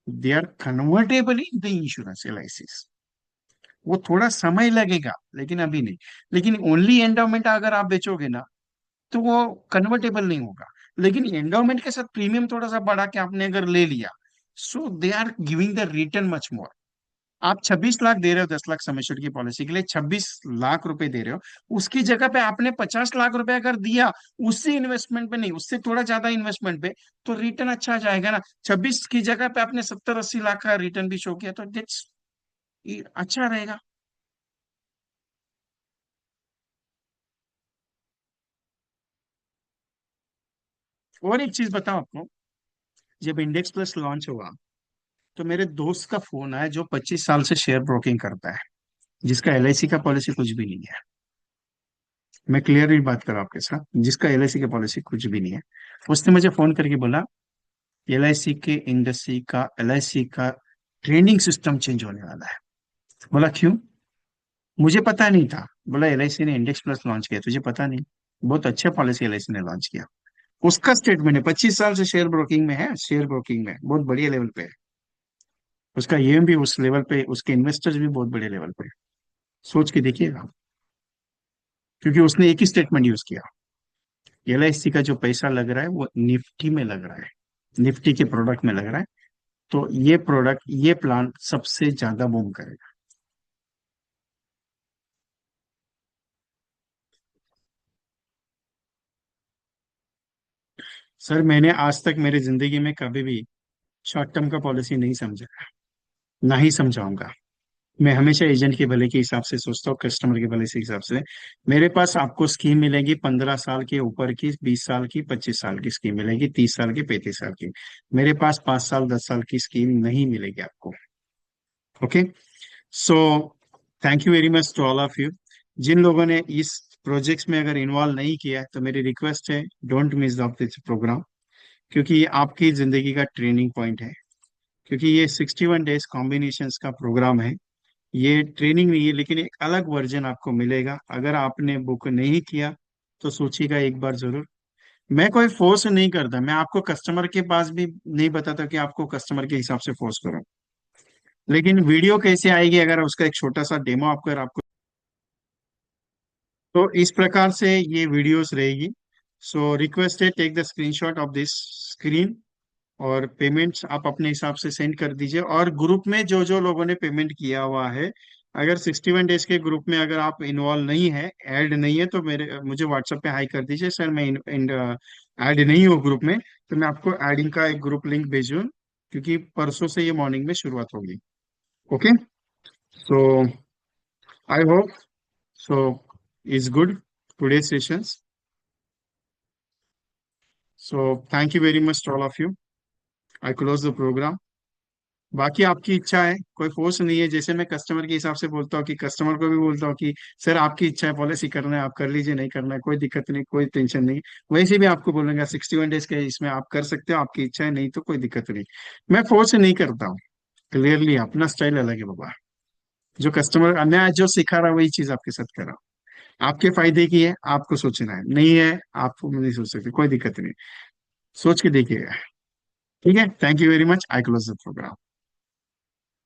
They are convertible in the insurance LIC. वो थोड़ा समय लगेगा, लेकिन अभी नहीं। लेकिन ओनली एंडोमेंट अगर आप बेचोगे ना, तो वो कन्वर्टेबल नहीं होगा। लेकिन एंडोमेंट के साथ प्रीमियम थोड़ा सा बढ़ा के आपने अगर ले लिया, so they are giving the return much more. आप 26 लाख दे रहे हो 10 लाख समेशन की पॉलिसी के लिए, 26 लाख रुपए दे रहे हो, उसकी जगह पे आपने 50 लाख रुपए अगर दिया, उससे इन्वेस्टमेंट पे नहीं, उससे थोड़ा ज्यादा इन्वेस्टमेंट पे, तो रिटर्न अच्छा आ जाएगा ना। 26 की जगह पे आपने 70-80 लाख का रिटर्न भी शो किया, तो दैट्स अच्छा रहेगा। और एक चीज बताओ आपको, जब इंडेक्स प्लस लॉन्च हुआ तो मेरे दोस्त का फोन आया जो 25 साल से शेयर ब्रोकिंग करता है, जिसका एलआईसी का पॉलिसी कुछ भी नहीं है। मैं क्लियरली बात कर रहा हूँ आपके साथ, जिसका एलआईसी की पॉलिसी कुछ भी नहीं है, उसने मुझे फोन करके बोला एलआईसी के इंडस्ट्री का, एलआईसी का ट्रेनिंग सिस्टम चेंज होने वाला है। बोला क्यों? मुझे पता नहीं था। बोला एलआईसी ने इंडेक्स प्लस लॉन्च किया, तुझे पता नहीं? बहुत अच्छा पॉलिसी एलआईसी ने लॉन्च किया। उसका स्टेटमेंट है, 25 साल से शेयर ब्रोकिंग में है, शेयर ब्रोकिंग में बहुत बढ़िया लेवल पे है। उसका एम भी उस लेवल पे, उसके इन्वेस्टर्स भी बहुत बड़े लेवल पे है। सोच के देखिएगा, क्योंकि उसने एक ही स्टेटमेंट यूज किया, एलआईसी का जो पैसा लग रहा है वो निफ्टी में लग रहा है, निफ्टी के प्रोडक्ट में लग रहा है। तो ये प्रोडक्ट, ये प्लान सबसे ज्यादा बूम करेगा। सर मैंने आज तक मेरी जिंदगी में कभी भी शॉर्ट टर्म का पॉलिसी नहीं समझा, ना ही समझाऊंगा। मैं हमेशा एजेंट के भले के हिसाब से सोचता हूँ, कस्टमर के भले के हिसाब से। मेरे पास आपको स्कीम मिलेगी 15 साल के ऊपर की, 20 साल की, 25 साल की स्कीम मिलेगी, 30 साल की, 35 साल की। मेरे पास 5 साल 10 साल की स्कीम नहीं मिलेगी आपको। Okay. So thank you very much to all of you. जिन लोगों ने इस प्रोजेक्ट्स में अगर इन्वॉल्व नहीं किया है, तो मेरी रिक्वेस्ट है, don't miss out this program, क्योंकि ये आपकी जिंदगी का ट्रेनिंग पॉइंट है। क्योंकि ये 61 डेज कॉम्बिनेशंस का प्रोग्राम है। ये ट्रेनिंग नहीं है, लेकिन एक अलग वर्जन आपको मिलेगा। अगर आपने बुक नहीं किया तो सोचिएगा एक बार जरूर। मैं कोई फोर्स नहीं करता, मैं आपको कस्टमर के पास भी नहीं बताता कि आपको कस्टमर के हिसाब से फोर्स करो। लेकिन वीडियो कैसे आएगी, अगर उसका एक छोटा सा डेमो आपको, अगर आपको, तो इस प्रकार से ये वीडियोस रहेगी। सो रिक्वेस्ट है, take the screenshot of this screen, और पेमेंट्स आप अपने हिसाब से सेंड कर दीजिए। और ग्रुप में जो जो लोगों ने पेमेंट किया हुआ है, अगर 61 डेज के ग्रुप में अगर आप इन्वॉल्व नहीं है, ऐड नहीं है, तो मेरे मुझे व्हाट्सएप पे हाई कर दीजिए, सर मैं ऐड नहीं हूँ ग्रुप में। तो मैं आपको एडिंग का एक ग्रुप लिंक भेजूँ, क्योंकि परसों से ये मॉर्निंग में शुरुआत होगी। Okay. So I hope so is good today sessions. So thank you very much to all of you. I close the program. बाकी आपकी इच्छा है, कोई फोर्स नहीं है। जैसे मैं कस्टमर के हिसाब से बोलता हूँ, कि कस्टमर को भी बोलता हूँ कि सर आपकी इच्छा है, पॉलिसी करना है आप कर लीजिए, नहीं करना है कोई दिक्कत नहीं, कोई टेंशन नहीं। वैसे भी आपको बोलूंगा 61 डेज के इसमें आप कर सकते हो, आपकी इच्छा है, नहीं तो कोई दिक्कत नहीं। मैं फोर्स नहीं करता हूँ। क्लियरली अपना स्टाइल अलग है बाबा। जो कस्टमर, मैं जो सिखा रहा हूँ वही चीज आपके साथ कर रहा हूँ। आपके फायदे की है, आपको सोचना है, नहीं है आपको नहीं सोच सकते, कोई दिक्कत नहीं। सोच के देखिएगा। ठीक है, thank you very much, I close the programme.